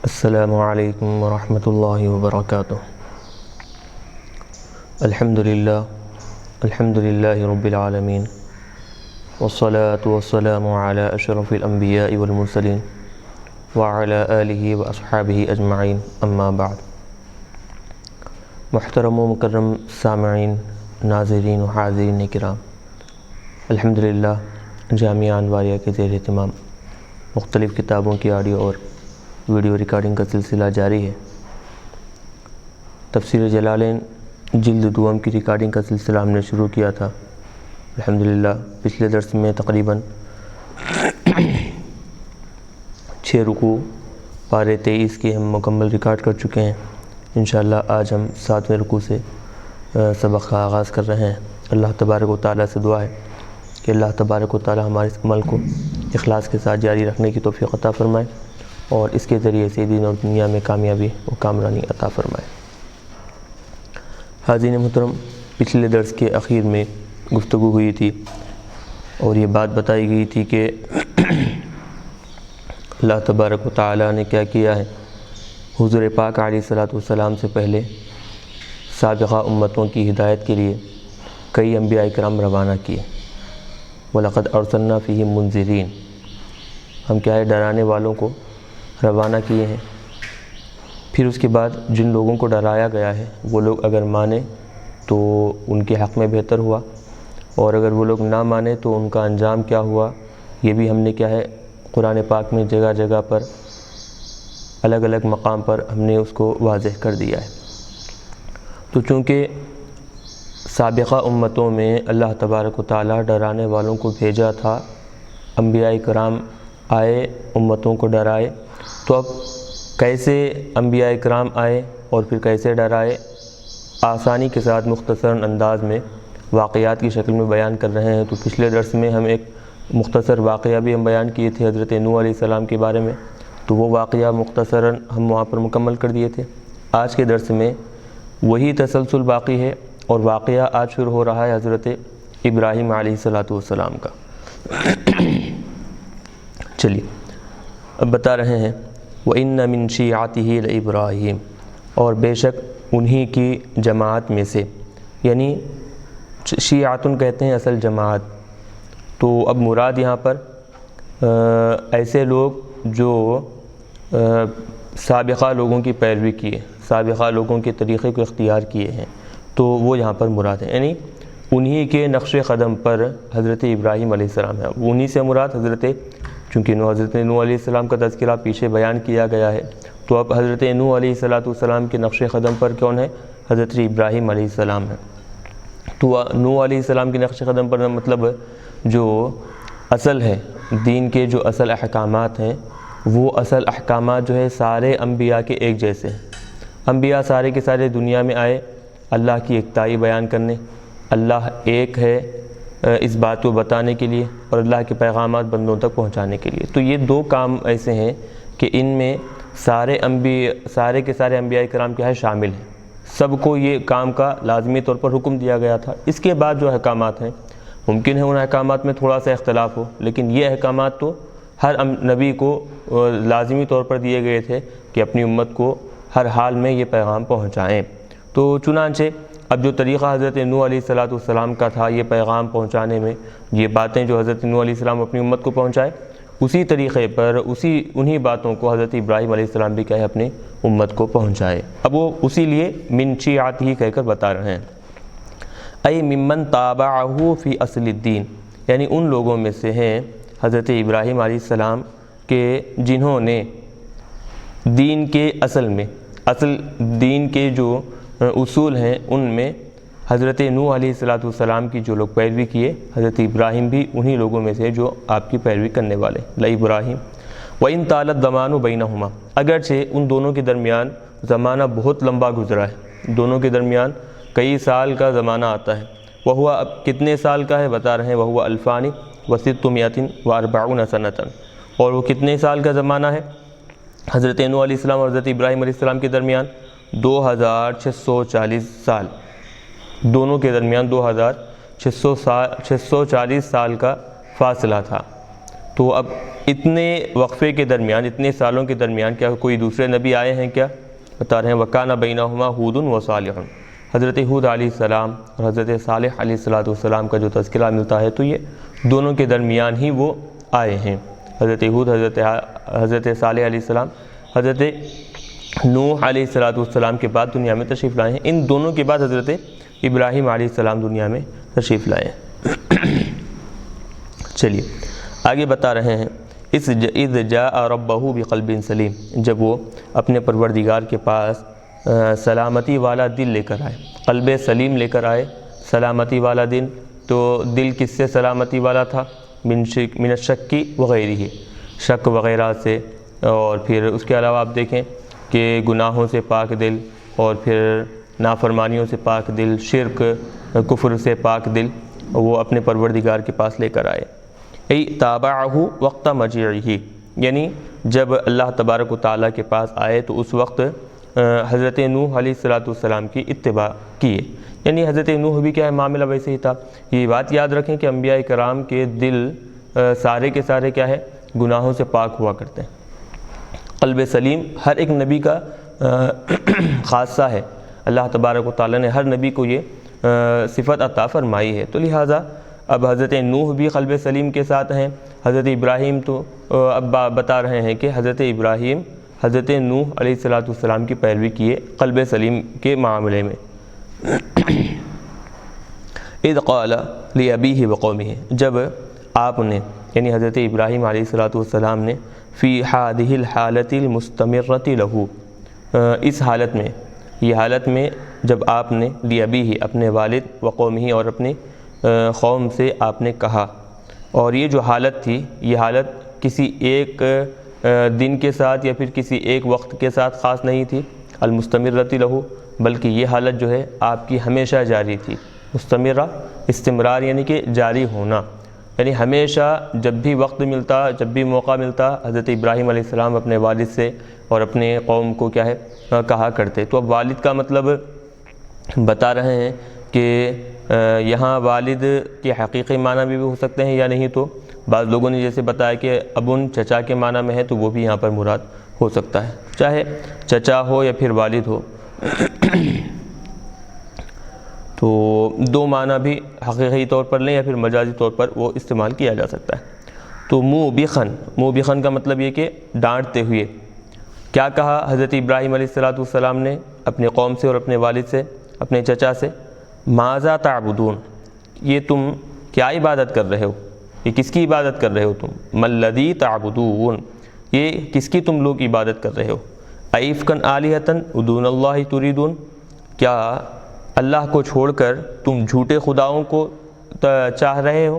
السلام علیکم ورحمۃ اللہ وبرکاتہ۔ الحمد للہ رب العالمین، والصلاة والسلام علی اشرف الانبیاء والمرسلین وعلی آلہ واصحابہ اجمعین، اما بعد۔ محترم و مکرم سامعین، ناظرین و حاضرین کرام، الحمدللہ جامعہ انواریہ کے زیر اہتمام مختلف کتابوں کی آڈیو اور ویڈیو ریکارڈنگ کا سلسلہ جاری ہے۔ تفسیر جلالین جلد دوم کی ریکارڈنگ کا سلسلہ ہم نے شروع کیا تھا۔ الحمدللہ پچھلے درس میں تقریباً 6 رکوع پارے 23 کی ہم مکمل ریکارڈ کر چکے ہیں۔ انشاءاللہ آج ہم 7ویں رکوع سے سبق کا آغاز کر رہے ہیں۔ اللہ تبارک و تعالیٰ سے دعا ہے کہ اللہ تبارک و تعالیٰ ہمارے اس عمل کو اخلاص کے ساتھ جاری رکھنے کی توفیق عطا فرمائے اور اس کے ذریعے سے دین اور دنیا میں کامیابی و کامرانی عطا فرمائے۔ حاضرین محترم، پچھلے درس کے اخیر میں گفتگو ہوئی تھی اور یہ بات بتائی گئی تھی کہ اللہ تبارک و تعالیٰ نے کیا کیا ہے، حضور پاک علیہ الصلاۃ والسلام سے پہلے سابقہ امتوں کی ہدایت کے لیے کئی انبیاء کرام روانہ کیے۔ وَلَقَدْ أَرْسَلْنَا فِيهِم مُنذِرِينَ، ہم کیا ہے ڈرانے والوں کو روانہ کیے ہیں۔ پھر اس کے بعد جن لوگوں کو ڈرایا گیا ہے وہ لوگ اگر مانے تو ان کے حق میں بہتر ہوا، اور اگر وہ لوگ نہ مانے تو ان کا انجام کیا ہوا، یہ بھی ہم نے کیا ہے قرآن پاک میں جگہ جگہ پر الگ الگ مقام پر ہم نے اس کو واضح کر دیا ہے۔ تو چونکہ سابقہ امتوں میں اللہ تبارک و تعالیٰ ڈرانے والوں کو بھیجا تھا، انبیاء کرام آئے امتوں کو ڈرائے، تو اب کیسے انبیاء کرام آئے اور پھر کیسے ڈرائے، آسانی کے ساتھ مختصر انداز میں واقعات کی شکل میں بیان کر رہے ہیں۔ تو پچھلے درس میں ہم ایک مختصر واقعہ بھی ہم بیان کیے تھے حضرت نوح علیہ السلام کے بارے میں، تو وہ واقعہ مختصراً ہم وہاں پر مکمل کر دیے تھے۔ آج کے درس میں وہی تسلسل باقی ہے اور واقعہ آج شروع ہو رہا ہے حضرت ابراہیم علیہ السلام کا۔ چلیے اب بتا رہے ہیں، وَإِنَّ مِن شِيعَتِهِ لَإِبْرَاهِيمَ، اور بے شک انہی کی جماعت میں سے، یعنی شیعتن کہتے ہیں اصل جماعت، تو اب مراد یہاں پر ایسے لوگ جو سابقہ لوگوں کی پیروی کیے، سابقہ لوگوں کے طریقے کو اختیار کیے ہیں، تو وہ یہاں پر مراد ہے، یعنی انہی کے نقش قدم پر حضرت ابراہیم علیہ السلام ہے۔ انہی سے مراد چونکہ حضرت نوح علیہ السلام کا تذکرہ پیچھے بیان کیا گیا ہے، تو اب حضرت نوح علیہ السلام کے نقش قدم پر کون ہے؟ حضرت ابراہیم علیہ السلام ہے۔ تو نوح علیہ السلام کے نقش قدم پر مطلب جو اصل ہے دین کے، جو اصل احکامات ہیں، وہ اصل احکامات جو ہے سارے انبیاء کے ایک جیسے ہیں۔ انبیاء سارے کے سارے دنیا میں آئے اللہ کی ایکتائی بیان کرنے، اللہ ایک ہے اس بات کو بتانے کے لیے، اور اللہ کے پیغامات بندوں تک پہنچانے کے لیے۔ تو یہ 2 کام ایسے ہیں کہ ان میں سارے کے سارے انبیاء کرام کیا ہے شامل ہیں، سب کو یہ کام کا لازمی طور پر حکم دیا گیا تھا۔ اس کے بعد جو احکامات ہیں ممکن ہے ان احکامات میں تھوڑا سا اختلاف ہو، لیکن یہ احکامات تو ہر نبی کو لازمی طور پر دیے گئے تھے کہ اپنی امت کو ہر حال میں یہ پیغام پہنچائیں۔ تو چنانچہ اب جو طریقہ حضرت نوح علیہ السلام کا تھا یہ پیغام پہنچانے میں، یہ باتیں جو حضرت نوح علیہ السلام اپنی امت کو پہنچائے، اسی طریقے پر انہی باتوں کو حضرت ابراہیم علیہ السلام بھی کہے اپنی امت کو پہنچائے۔ اب وہ اسی لیے من شیعتہ کہہ کر بتا رہے ہیں، ای ممن تابعہ فی اصل الدین، یعنی ان لوگوں میں سے ہیں حضرت ابراہیم علیہ السلام کے جنہوں نے دین کے اصل دین کے جو اصول ہیں ان میں حضرت نوح علیہ السلام کی جو لوگ پیروی کیے، حضرت ابراہیم بھی انہی لوگوں میں سے جو آپ کی پیروی کرنے والے لَإِبْرَاهِيمَ وَإِن طَالَ الزَّمَانُ بَيْنَهُمَا، اگرچہ ان دونوں کے درمیان زمانہ بہت لمبا گزرا ہے، دونوں کے درمیان کئی سال کا زمانہ آتا ہے۔ وہو، اب کتنے سال کا ہے بتا رہے ہیں، وہو 2640 سنۃ، اور وہ کتنے سال کا زمانہ ہے حضرت نوح علیہ السلام اور حضرت ابراہیم علیہ السلام کے درمیان؟ 2640 سال، دونوں کے درمیان 2640 سال کا فاصلہ تھا۔ تو اب اتنے وقفے کے درمیان، اتنے سالوں کے درمیان کیا کوئی دوسرے نبی آئے ہیں کیا؟ بتا رہے ہیں وَكَانَ بَيْنَهُمَا هُودٌ وَصَالِحٌ، حضرت ہود علیہ السلام اور حضرت صالح علیہ السلام کا جو تذکرہ ملتا ہے تو یہ دونوں کے درمیان ہی وہ آئے ہیں۔ حضرت ہود، حضرت صالح علیہ السلام، حضرت نوح علیہ السلام کے بعد دنیا میں تشریف لائے ہیں۔ ان دونوں کے بعد حضرت ابراہیم علیہ السلام دنیا میں تشریف لائے ہیں۔ چلیے آگے بتا رہے ہیں اذ جاء ربہ بقلب سلیم، جب وہ اپنے پروردگار کے پاس سلامتی والا دل لے کر آئے، قلب سلیم لے کر آئے، سلامتی والا دل، تو دل کس سے سلامتی والا تھا؟ من الشک وغیرہ، شک وغیرہ سے، اور پھر اس کے علاوہ آپ دیکھیں کہ گناہوں سے پاک دل، اور پھر نافرمانیوں سے پاک دل، شرک کفر سے پاک دل وہ اپنے پروردگار کے پاس لے کر آئے۔ ای تابعہ وقت مجیعہ، یعنی جب اللہ تبارک و تعالیٰ کے پاس آئے تو اس وقت حضرت نوح علیہ السلام کی اتباع کیے، یعنی حضرت نوح بھی کیا ہے معاملہ ویسے ہی تھا۔ یہ بات یاد رکھیں کہ انبیاء کرام کے دل سارے کے سارے کیا ہے؟ گناہوں سے پاک ہوا کرتے ہیں۔ قلب سلیم ہر ایک نبی کا خاصہ ہے، اللہ تبارک و تعالیٰ نے ہر نبی کو یہ صفت عطا فرمائی ہے، تو لہٰذا اب حضرت نوح بھی قلب سلیم کے ساتھ ہیں۔ حضرت ابراہیم تو اب بتا رہے ہیں کہ حضرت ابراہیم حضرت نوح علیہ السلام کی پیروی کیے قلب سلیم کے معاملے میں۔ اذ قال لأبیہ وقومہ، جب آپ نے یعنی حضرت ابراہیم علیہ السلام نے فی ہذہ الحالۃ المستمرۃ لہ، اس حالت میں، یہ حالت میں جب آپ نے لأبیہ اپنے والد وقومہ اور اپنے قوم سے آپ نے کہا، اور یہ جو حالت تھی یہ حالت کسی ایک دن کے ساتھ یا پھر کسی ایک وقت کے ساتھ خاص نہیں تھی، المستمرۃ لہ، بلکہ یہ حالت جو ہے آپ کی ہمیشہ جاری تھی۔ مستمرہ استمرار یعنی کہ جاری ہونا، یعنی ہمیشہ جب بھی وقت ملتا، جب بھی موقع ملتا، حضرت ابراہیم علیہ السلام اپنے والد سے اور اپنے قوم کو کیا ہے کہا کرتے۔ تو اب والد کا مطلب بتا رہے ہیں کہ یہاں والد کے حقیقی معنی بھی ہو سکتے ہیں یا نہیں، تو بعض لوگوں نے جیسے بتایا کہ ابن چچا کے معنی میں ہے تو وہ بھی یہاں پر مراد ہو سکتا ہے، چاہے چچا ہو یا پھر والد ہو، تو دو معنی بھی حقیقی طور پر لیں یا پھر مجازی طور پر وہ استعمال کیا جا سکتا ہے۔ تو موبخن کا مطلب یہ کہ ڈانٹتے ہوئے۔ کیا کہا حضرت ابراہیم علیہ السلام نے اپنے قوم سے اور اپنے والد سے، اپنے چچا سے؟ ماذا تعبدون، یہ تم کیا عبادت کر رہے ہو؟ یہ کس کی عبادت کر رہے ہو تم؟ ملذی تعبدون، یہ کس کی تم لوگ عبادت کر رہے ہو؟ ایفکن آلہۃ دون اللہ تریدون، کیا اللہ کو چھوڑ کر تم جھوٹے خداؤں کو چاہ رہے ہو؟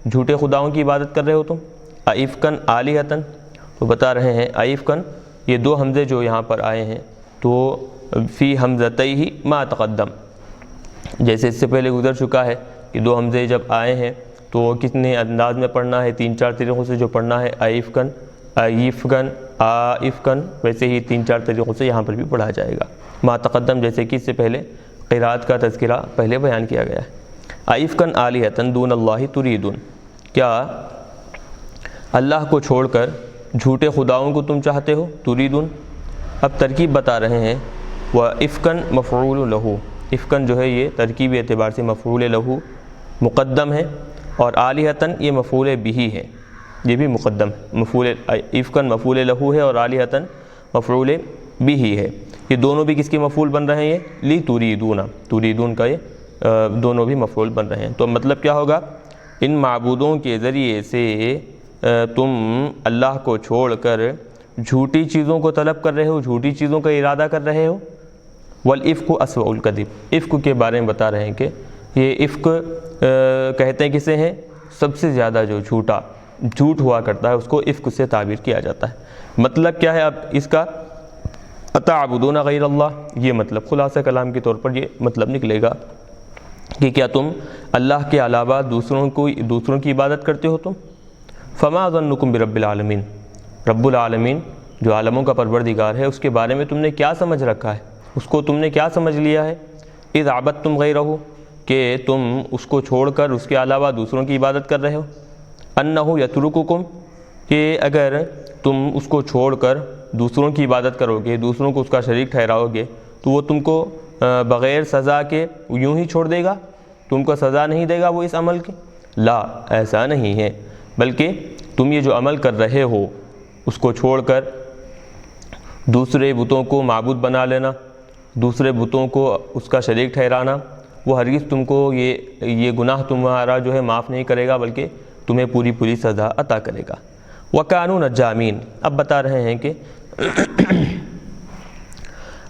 جھوٹے خداؤں کی عبادت کر رہے ہو تم؟ ایفکن آلہۃ، تو بتا رہے ہیں ایفکن، یہ دو حمزے جو یہاں پر آئے ہیں تو فی حمزتیہ ما تقدم، جیسے اس سے پہلے گزر چکا ہے کہ دو حمزے جب آئے ہیں تو کتنے انداز میں پڑھنا ہے، 3-4 طریقوں سے جو پڑھنا ہے، ایفکن، ایفکن، آفکن، ویسے ہی 3-4 طریقوں سے یہاں پر بھی پڑھا جائے گا۔ ما تقدم جیسے کہ اس سے پہلے قرات کا تذکرہ پہلے بیان کیا گیا ہے۔ ایفکن آلہۃ دون اللہ تریدون، کیا اللہ کو چھوڑ کر جھوٹے خداؤں کو تم چاہتے ہو؟ تریدون، اب ترکیب بتا رہے ہیں، وَإِفْكًا مفعول لہ، افکن جو ہے یہ ترکیبی اعتبار سے مفعول لہ مقدم ہے، اور آلہۃ یہ مفعول بہ ہے، یہ بھی مقدم ہے، مفعول افکن مفعول لہ ہے اور آلہۃ مفعول بہ ہے، یہ دونوں بھی کس کے مفعول بن رہے ہیں؟ یہ لی تریدون، تریدون کا یہ دونوں بھی مفعول بن رہے ہیں۔ تو مطلب کیا ہوگا؟ ان معبودوں کے ذریعے سے تم اللہ کو چھوڑ کر جھوٹی چیزوں کو طلب کر رہے ہو، جھوٹی چیزوں کا ارادہ کر رہے ہو۔ والافک اسوأ الکذب، افک کے بارے میں بتا رہے ہیں کہ یہ افک کہتے ہیں کسے ہیں؟ سب سے زیادہ جو جھوٹ ہوا کرتا ہے اس کو افک سے تعبیر کیا جاتا ہے۔ مطلب کیا ہے اب اس کا؟ اتعبدون غیر اللہ، یہ مطلب خلاصہ کلام کے طور پر یہ مطلب نکلے گا کہ کیا تم اللہ کے علاوہ دوسروں کی عبادت کرتے ہو تم؟ فما ظنکم برب العالمین، رب العالمین جو عالموں کا پروردگار ہے اس کے بارے میں تم نے کیا سمجھ رکھا ہے، اس کو تم نے کیا سمجھ لیا ہے؟ اذ عبدتم غیرہ، کہ تم اس کو چھوڑ کر اس کے علاوہ دوسروں کی عبادت کر رہے ہو۔ انہ یترککم، کہ اگر تم اس کو چھوڑ کر دوسروں کی عبادت کرو گے، دوسروں کو اس کا شریک ٹھہراؤ گے، تو وہ تم کو بغیر سزا کے یوں ہی چھوڑ دے گا؟ تم کو سزا نہیں دے گا وہ اس عمل کی؟ لا، ایسا نہیں ہے، بلکہ تم یہ جو عمل کر رہے ہو اس کو چھوڑ کر دوسرے بتوں کو معبود بنا لینا، دوسرے بتوں کو اس کا شریک ٹھہرانا، وہ ہرگز تم کو یہ گناہ تمہارا جو ہے معاف نہیں کرے گا، بلکہ تمہیں پوری سزا عطا کرے گا۔ وَكَانُوا نَجَّامِينَ، اب بتا رہے ہیں کہ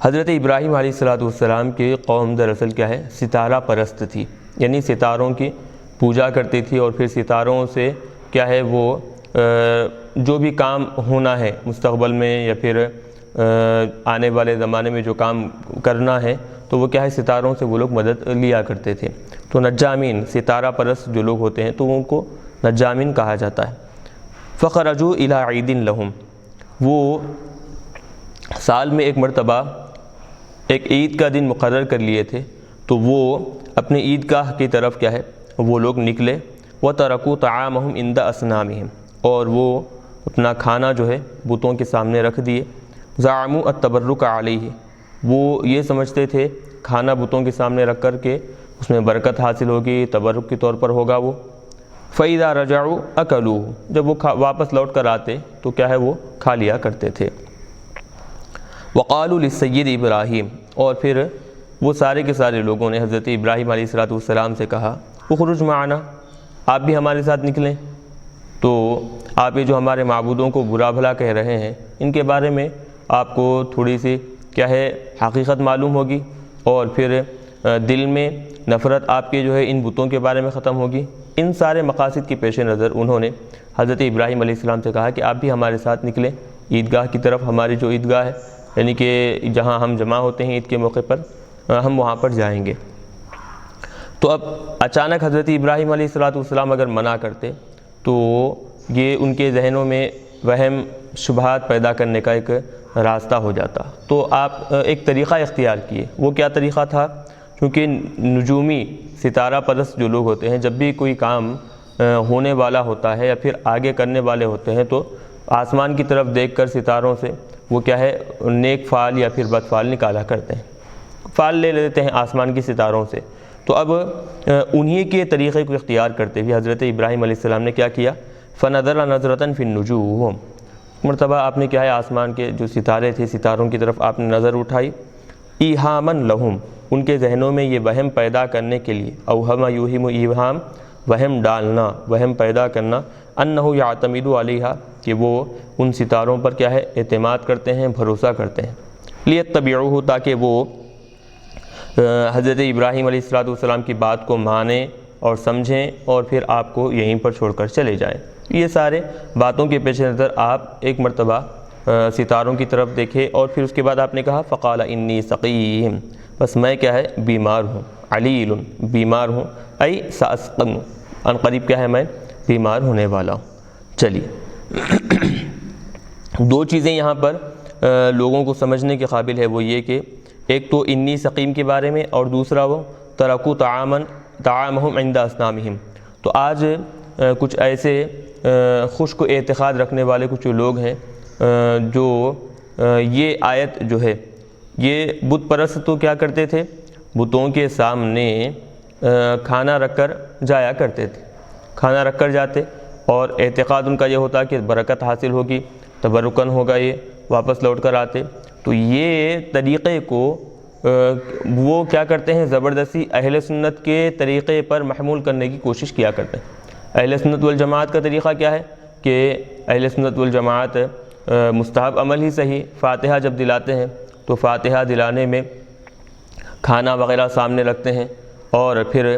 حضرت ابراہیم علیہ السلام کی قوم دراصل کیا ہے، ستارہ پرست تھی، یعنی ستاروں کی پوجا کرتی تھی، اور پھر ستاروں سے کیا ہے وہ جو بھی کام ہونا ہے مستقبل میں یا پھر آنے والے زمانے میں جو کام کرنا ہے تو وہ کیا ہے ستاروں سے وہ لوگ مدد لیا کرتے تھے۔ تو نجامین، ستارہ پرست جو لوگ ہوتے ہیں تو ان کو نجامین کہا جاتا ہے۔ فخرجوا الی عید لہم، وہ سال میں ایک مرتبہ ایک عید کا دن مقرر کر لیے تھے، تو وہ اپنی عیدگاہ کی طرف کیا ہے وہ لوگ نکلے۔ وَتَرَكُوا طَعَامَهُمْ عِنْدَ أَصْنَامِهِمْ، اور وہ اپنا کھانا جو ہے بتوں کے سامنے رکھ دیے۔ زَعَمُوا التَّبَرُّكَ عَلَيْهِ، وہ یہ سمجھتے تھے کھانا بتوں کے سامنے رکھ کر کے اس میں برکت حاصل ہوگی، تبرک کے طور پر ہوگا وہ۔ فَإِذَا رَجَعُوا أَكَلُوهُ، جب وہ واپس لوٹ کر آتے تو کیا ہے وہ کھا لیا کرتے تھے۔ وَقَالُوا لِلسَّيِّدِ إِبْرَاهِيمَ، اور پھر وہ سارے کے سارے لوگوں نے حضرت ابراہیم علیہ السلام سے کہا اخرج معنا، آپ بھی ہمارے ساتھ نکلیں۔ تو آپ یہ جو ہمارے معبودوں کو برا بھلا کہہ رہے ہیں ان کے بارے میں آپ کو تھوڑی سی کیا ہے حقیقت معلوم ہوگی، اور پھر دل میں نفرت آپ کے جو ہے ان بتوں کے بارے میں ختم ہوگی۔ ان سارے مقاصد کے پیش نظر انہوں نے حضرت ابراہیم علیہ السلام سے کہا کہ آپ بھی ہمارے ساتھ نکلیں عیدگاہ کی طرف، ہماری جو عیدگاہ ہے یعنی کہ جہاں ہم جمع ہوتے ہیں عید کے موقع پر، ہم وہاں پر جائیں گے۔ تو اب اچانک حضرت ابراہیم علیہ السلام اگر منع کرتے تو یہ ان کے ذہنوں میں وہم شبہات پیدا کرنے کا ایک راستہ ہو جاتا۔ تو آپ ایک طریقہ اختیار کیے، وہ کیا طریقہ تھا؟ کیونکہ نجومی ستارہ پرست جو لوگ ہوتے ہیں جب بھی کوئی کام ہونے والا ہوتا ہے یا پھر آگے کرنے والے ہوتے ہیں تو آسمان کی طرف دیکھ کر ستاروں سے وہ کیا ہے نیک فعل یا پھر بد فعل نکالا کرتے ہیں، فعل لے لیتے ہیں آسمان کی ستاروں سے۔ تو اب انہی کے طریقے کو اختیار کرتے ہوئے حضرت ابراہیم علیہ السلام نے کیا کیا؟ فَنَظَرَ نَظْرَةً فِي النُّجُومِ، مرتبہ آپ نے کیا ہے آسمان کے جو ستارے تھے ستاروں کی طرف آپ نے نظر اٹھائی۔ ایہامًا لہم، ان کے ذہنوں میں یہ وہم پیدا کرنے کے لیے، اوہم یوہم ایہام، وہم ڈالنا، وہم پیدا کرنا، انہ یعتمد علیہا، کہ وہ ان ستاروں پر کیا ہے اعتماد کرتے ہیں، بھروسہ کرتے ہیں۔ لیتبعوہ، تاکہ وہ حضرت ابراہیم علیہ السلام کی بات کو مانیں اور سمجھیں اور پھر آپ کو یہیں پر چھوڑ کر چلے جائیں۔ یہ سارے باتوں کے پیش نظر آپ ایک مرتبہ ستاروں کی طرف دیکھے، اور پھر اس کے بعد آپ نے کہا فقال انی سقیم، بس میں کیا ہے بیمار ہوں، علیل، بیمار ہوں، ای ساسقم، ان قریب کیا ہے میں بیمار ہونے والا ہوں۔ چلیے دو چیزیں یہاں پر لوگوں کو سمجھنے کے قابل ہے، وہ یہ کہ ایک تو انی سقیم کے بارے میں، اور دوسرا وہ ترکوا طعامہم عند اصنامہم۔ تو آج کچھ ایسے خشک اعتقاد رکھنے والے کچھ لوگ ہیں جو یہ آیت جو ہے، یہ بت پرست تو کیا کرتے تھے، بتوں کے سامنے کھانا رکھ کر جایا کرتے تھے، کھانا رکھ کر جاتے، اور اعتقاد ان کا یہ ہوتا کہ برکت حاصل ہوگی، تبرکن ہوگا، یہ واپس لوٹ کر آتے۔ تو یہ طریقے کو وہ کیا کرتے ہیں زبردستی اہل سنت کے طریقے پر محمول کرنے کی کوشش کیا کرتے ہیں۔ اہل سنت والجماعت کا طریقہ کیا ہے کہ اہل سنت والجماعت مستحب عمل ہی صحیح، فاتحہ جب دلاتے ہیں تو فاتحہ دلانے میں کھانا وغیرہ سامنے رکھتے ہیں، اور پھر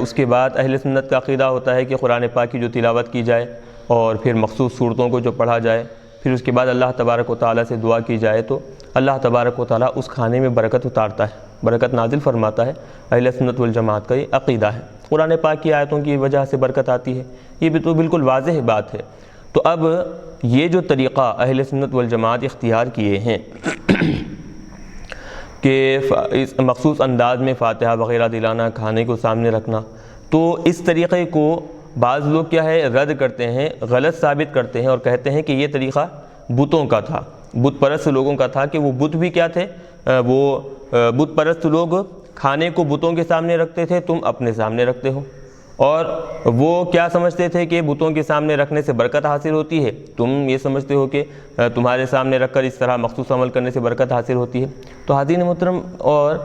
اس کے بعد اہل سنت کا عقیدہ ہوتا ہے کہ قرآن پاک کی جو تلاوت کی جائے اور پھر مخصوص صورتوں کو جو پڑھا جائے، پھر اس کے بعد اللہ تبارک و تعالیٰ سے دعا کی جائے تو اللہ تبارک و تعالیٰ اس کھانے میں برکت اتارتا ہے، برکت نازل فرماتا ہے۔ اہل سنت والجماعت کا یہ عقیدہ ہے، قرآن پاک کی آیتوں کی وجہ سے برکت آتی ہے، یہ بھی تو بالکل واضح بات ہے۔ تو اب یہ جو طریقہ اہل سنت والجماعت اختیار کیے ہیں کہ اس مخصوص انداز میں فاتحہ وغیرہ دلانا، کھانے کو سامنے رکھنا، تو اس طریقے کو بعض لوگ کیا ہے رد کرتے ہیں، غلط ثابت کرتے ہیں اور کہتے ہیں کہ یہ طریقہ بتوں کا تھا، بت پرست لوگوں کا تھا، کہ وہ بت بھی کیا تھے، وہ بت پرست لوگ کھانے کو بتوں کے سامنے رکھتے تھے، تم اپنے سامنے رکھتے ہو، اور وہ کیا سمجھتے تھے کہ بتوں کے سامنے رکھنے سے برکت حاصل ہوتی ہے، تم یہ سمجھتے ہو کہ تمہارے سامنے رکھ کر اس طرح مخصوص عمل کرنے سے برکت حاصل ہوتی ہے۔ تو حاضرین محترم اور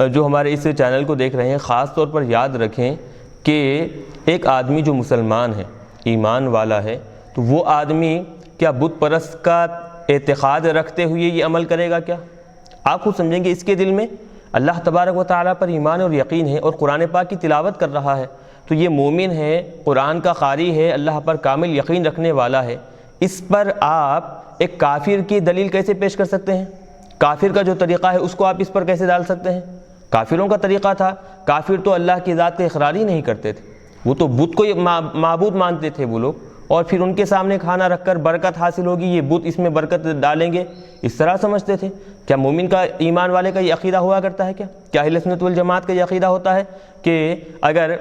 جو ہمارے اس چینل کو دیکھ رہے ہیں، خاص طور پر یاد رکھیں کہ ایک آدمی جو مسلمان ہے، ایمان والا ہے، تو وہ آدمی کیا بت پرست کا اعتقاد رکھتے ہوئے یہ عمل کرے گا؟ کیا آپ خود سمجھیں گے، اس کے دل میں اللہ تبارک و تعالیٰ پر ایمان اور یقین ہے اور قرآن پاک کی تلاوت کر رہا ہے، تو یہ مومن ہے، قرآن کا قاری ہے، اللہ پر کامل یقین رکھنے والا ہے، اس پر آپ ایک کافر کی دلیل کیسے پیش کر سکتے ہیں؟ کافر کا جو طریقہ ہے اس کو آپ اس پر کیسے ڈال سکتے ہیں؟ کافروں کا طریقہ تھا، کافر تو اللہ کی ذات کا اقرار ہی نہیں کرتے تھے، وہ تو بت کو معبود مانتے تھے وہ لوگ، اور پھر ان کے سامنے کھانا رکھ کر برکت حاصل ہوگی، یہ بت اس میں برکت ڈالیں گے، اس طرح سمجھتے تھے۔ کیا مومن کا، ایمان والے کا یہ عقیدہ ہوا کرتا ہے؟ کیا اہل سنت والجماعت کا یہ عقیدہ ہوتا ہے کہ اگر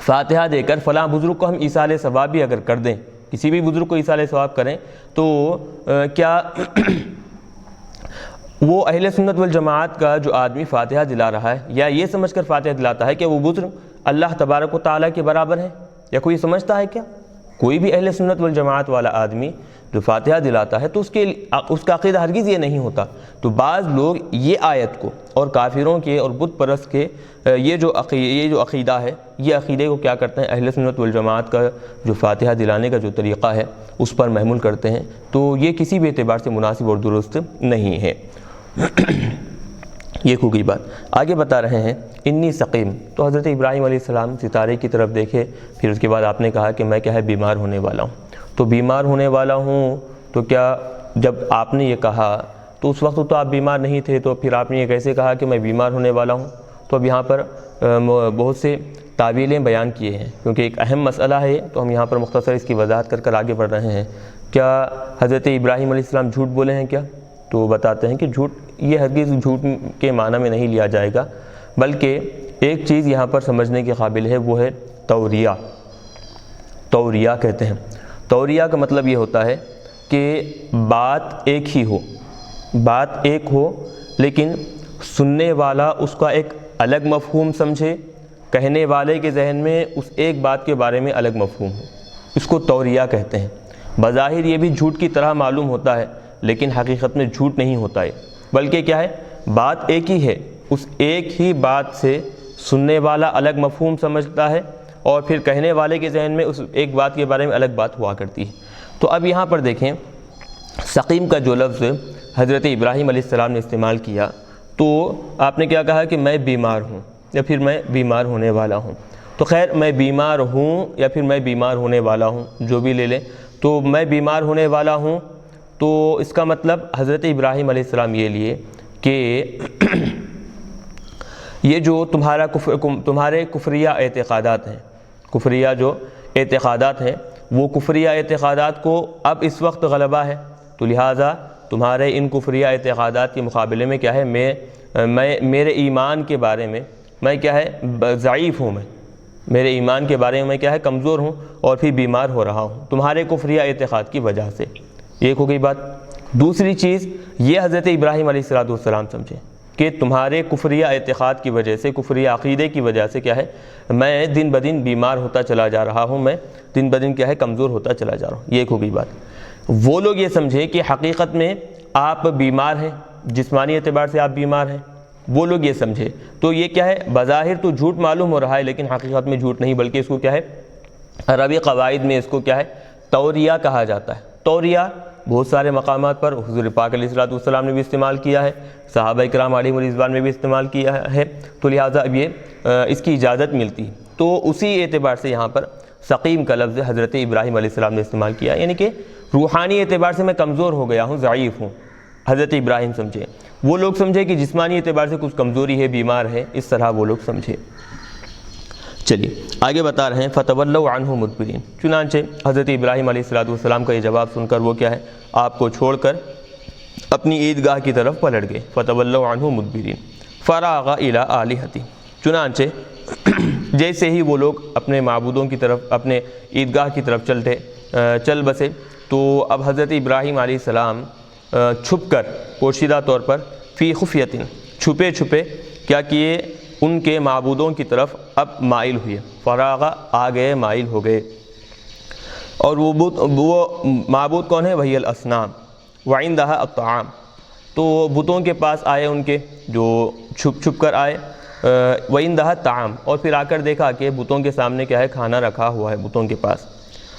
فاتحہ دے کر فلاں بزرگ کو ہم ایصال ثواب بھی اگر کر دیں، کسی بھی بزرگ کو ایصال ثواب کریں، تو کیا وہ اہل سنت والجماعت کا جو آدمی فاتحہ دلا رہا ہے، یا یہ سمجھ کر فاتحہ دلاتا ہے کہ وہ بزرگ اللہ تبارک و تعالیٰ کے برابر ہے؟ یا کوئی سمجھتا ہے کیا؟ کوئی بھی اہل سنت والجماعت والا آدمی جو فاتحہ دلاتا ہے تو اس کا عقیدہ ہرگز یہ نہیں ہوتا۔ تو بعض لوگ یہ آیت کو اور کافروں کے اور بت پرست کے یہ جو عقیدہ ہے، یہ عقیدے کو کیا کرتے ہیں، اہل سنت والجماعت کا جو فاتحہ دلانے کا جو طریقہ ہے اس پر محمول کرتے ہیں، تو یہ کسی بھی اعتبار سے مناسب اور درست نہیں ہے۔ یہ ہوگی بات۔ آگے بتا رہے ہیں انی سقیم، تو حضرت ابراہیم علیہ السلام ستارے کی طرف دیکھے، پھر اس کے بعد آپ نے کہا کہ میں کیا ہے، بیمار ہونے والا ہوں۔ تو بیمار ہونے والا ہوں، تو کیا جب آپ نے یہ کہا تو اس وقت تو آپ بیمار نہیں تھے، تو پھر آپ نے یہ کیسے کہا کہ میں بیمار ہونے والا ہوں؟ تو اب یہاں پر بہت سے تعویلیں بیان کیے ہیں، کیونکہ ایک اہم مسئلہ ہے، تو ہم یہاں پر مختصر اس کی وضاحت کر آگے بڑھ رہے ہیں۔ کیا حضرت ابراہیم علیہ السلام جھوٹ بولے ہیں کیا؟ تو بتاتے ہیں کہ جھوٹ، یہ ہرگز جھوٹ کے معنی میں نہیں لیا جائے گا، بلکہ ایک چیز یہاں پر سمجھنے کے قابل ہے، وہ ہے توریہ۔ توریہ کہتے ہیں، توریہ کا مطلب یہ ہوتا ہے کہ بات ایک ہی ہو، بات ایک ہو لیکن سننے والا اس کا ایک الگ مفہوم سمجھے، کہنے والے کے ذہن میں اس ایک بات کے بارے میں الگ مفہوم ہو، اس کو توریہ کہتے ہیں۔ بظاہر یہ بھی جھوٹ کی طرح معلوم ہوتا ہے، لیکن حقیقت میں جھوٹ نہیں ہوتا ہے، بلکہ کیا ہے، بات ایک ہی ہے، اس ایک ہی بات سے سننے والا الگ مفہوم سمجھتا ہے، اور پھر کہنے والے کے ذہن میں اس ایک بات کے بارے میں الگ بات ہوا کرتی ہے۔ تو اب یہاں پر دیکھیں، سقیم کا جو لفظ حضرت ابراہیم علیہ السلام نے استعمال کیا، تو آپ نے کیا کہا کہ میں بیمار ہوں، یا پھر میں بیمار ہونے والا ہوں۔ تو خیر، میں بیمار ہوں یا پھر میں بیمار ہونے والا ہوں، جو بھی لے لیں، تو میں بیمار ہونے والا ہوں، تو اس کا مطلب حضرت ابراہیم علیہ السلام یہ لیے کہ یہ جو تمہارے کفریہ اعتقادات ہیں، کفریہ جو اعتقادات ہیں، وہ کفریہ اعتقادات کو اب اس وقت غلبہ ہے، تو لہٰذا تمہارے ان کفریہ اعتقادات کے مقابلے میں کیا ہے، میرے ایمان کے بارے میں میں کیا ہے، ضعیف ہوں، میں میرے ایمان کے بارے میں کیا ہے، کمزور ہوں، اور پھر بیمار ہو رہا ہوں تمہارے کفریہ اعتقاد کی وجہ سے۔ ایک ہو گئی بات۔ دوسری چیز یہ حضرت ابراہیم علیہ السلام سمجھے کہ تمہارے کفریہ اعتقاد کی وجہ سے، کفریہ عقیدے کی وجہ سے کیا ہے، میں دن بدن بیمار ہوتا چلا جا رہا ہوں، میں دن بدن کیا ہے، کمزور ہوتا چلا جا رہا ہوں۔ یہ ایک ہو گئی بات۔ وہ لوگ یہ سمجھے کہ حقیقت میں آپ بیمار ہیں، جسمانی اعتبار سے آپ بیمار ہیں، وہ لوگ یہ سمجھے، تو یہ کیا ہے، بظاہر تو جھوٹ معلوم ہو رہا ہے، لیکن حقیقت میں جھوٹ نہیں، بلکہ اس کو کیا ہے، عربی قواعد میں اس کو کیا ہے، توریہ کہا جاتا ہے۔ توریہ بہت سارے مقامات پر حضور پاک علیہ السلام نے بھی استعمال کیا ہے، صحابہ کرام علیہم رضوان میں بھی استعمال کیا ہے، تو لہٰذا اب یہ اس کی اجازت ملتی ہے۔ تو اسی اعتبار سے یہاں پر سقیم کا لفظ حضرت ابراہیم علیہ السلام نے استعمال کیا، یعنی کہ روحانی اعتبار سے میں کمزور ہو گیا ہوں، ضعیف ہوں، حضرت ابراہیم سمجھے۔ وہ لوگ سمجھے کہ جسمانی اعتبار سے کچھ کمزوری ہے، بیمار ہے، اس طرح وہ لوگ سمجھے۔ چلیے آگے بتا رہے ہیں، فتولوا عنہ مدبرین، چنانچہ حضرت ابراہیم علیہ السلام کا یہ جواب سن کر وہ کیا ہے، آپ کو چھوڑ کر اپنی عیدگاہ کی طرف پلٹ گئے۔ فتولوا عنہ مدبرین فراغ الی آلہتہم، چنانچہ جیسے ہی وہ لوگ اپنے معبودوں کی طرف، اپنے عیدگاہ کی طرف چل بسے، تو اب حضرت ابراہیم علیہ السلام چھپ کر، پوشیدہ طور پر، فی خفیۃ، چھپے چھپے کیا کیے، ان کے معبودوں کی طرف اب مائل ہوئے، فراغ، آ گئے، مائل ہو گئے۔ اور وہ معبود کون ہے؟ وہی الاصنام، وعندہا الطعام، تو بتوں کے پاس آئے ان کے، جو چھپ چھپ کر آئے، وعندہا الطعام، اور پھر آ کر دیکھا کہ بتوں کے سامنے کیا ہے، کھانا رکھا ہوا ہے بتوں کے پاس۔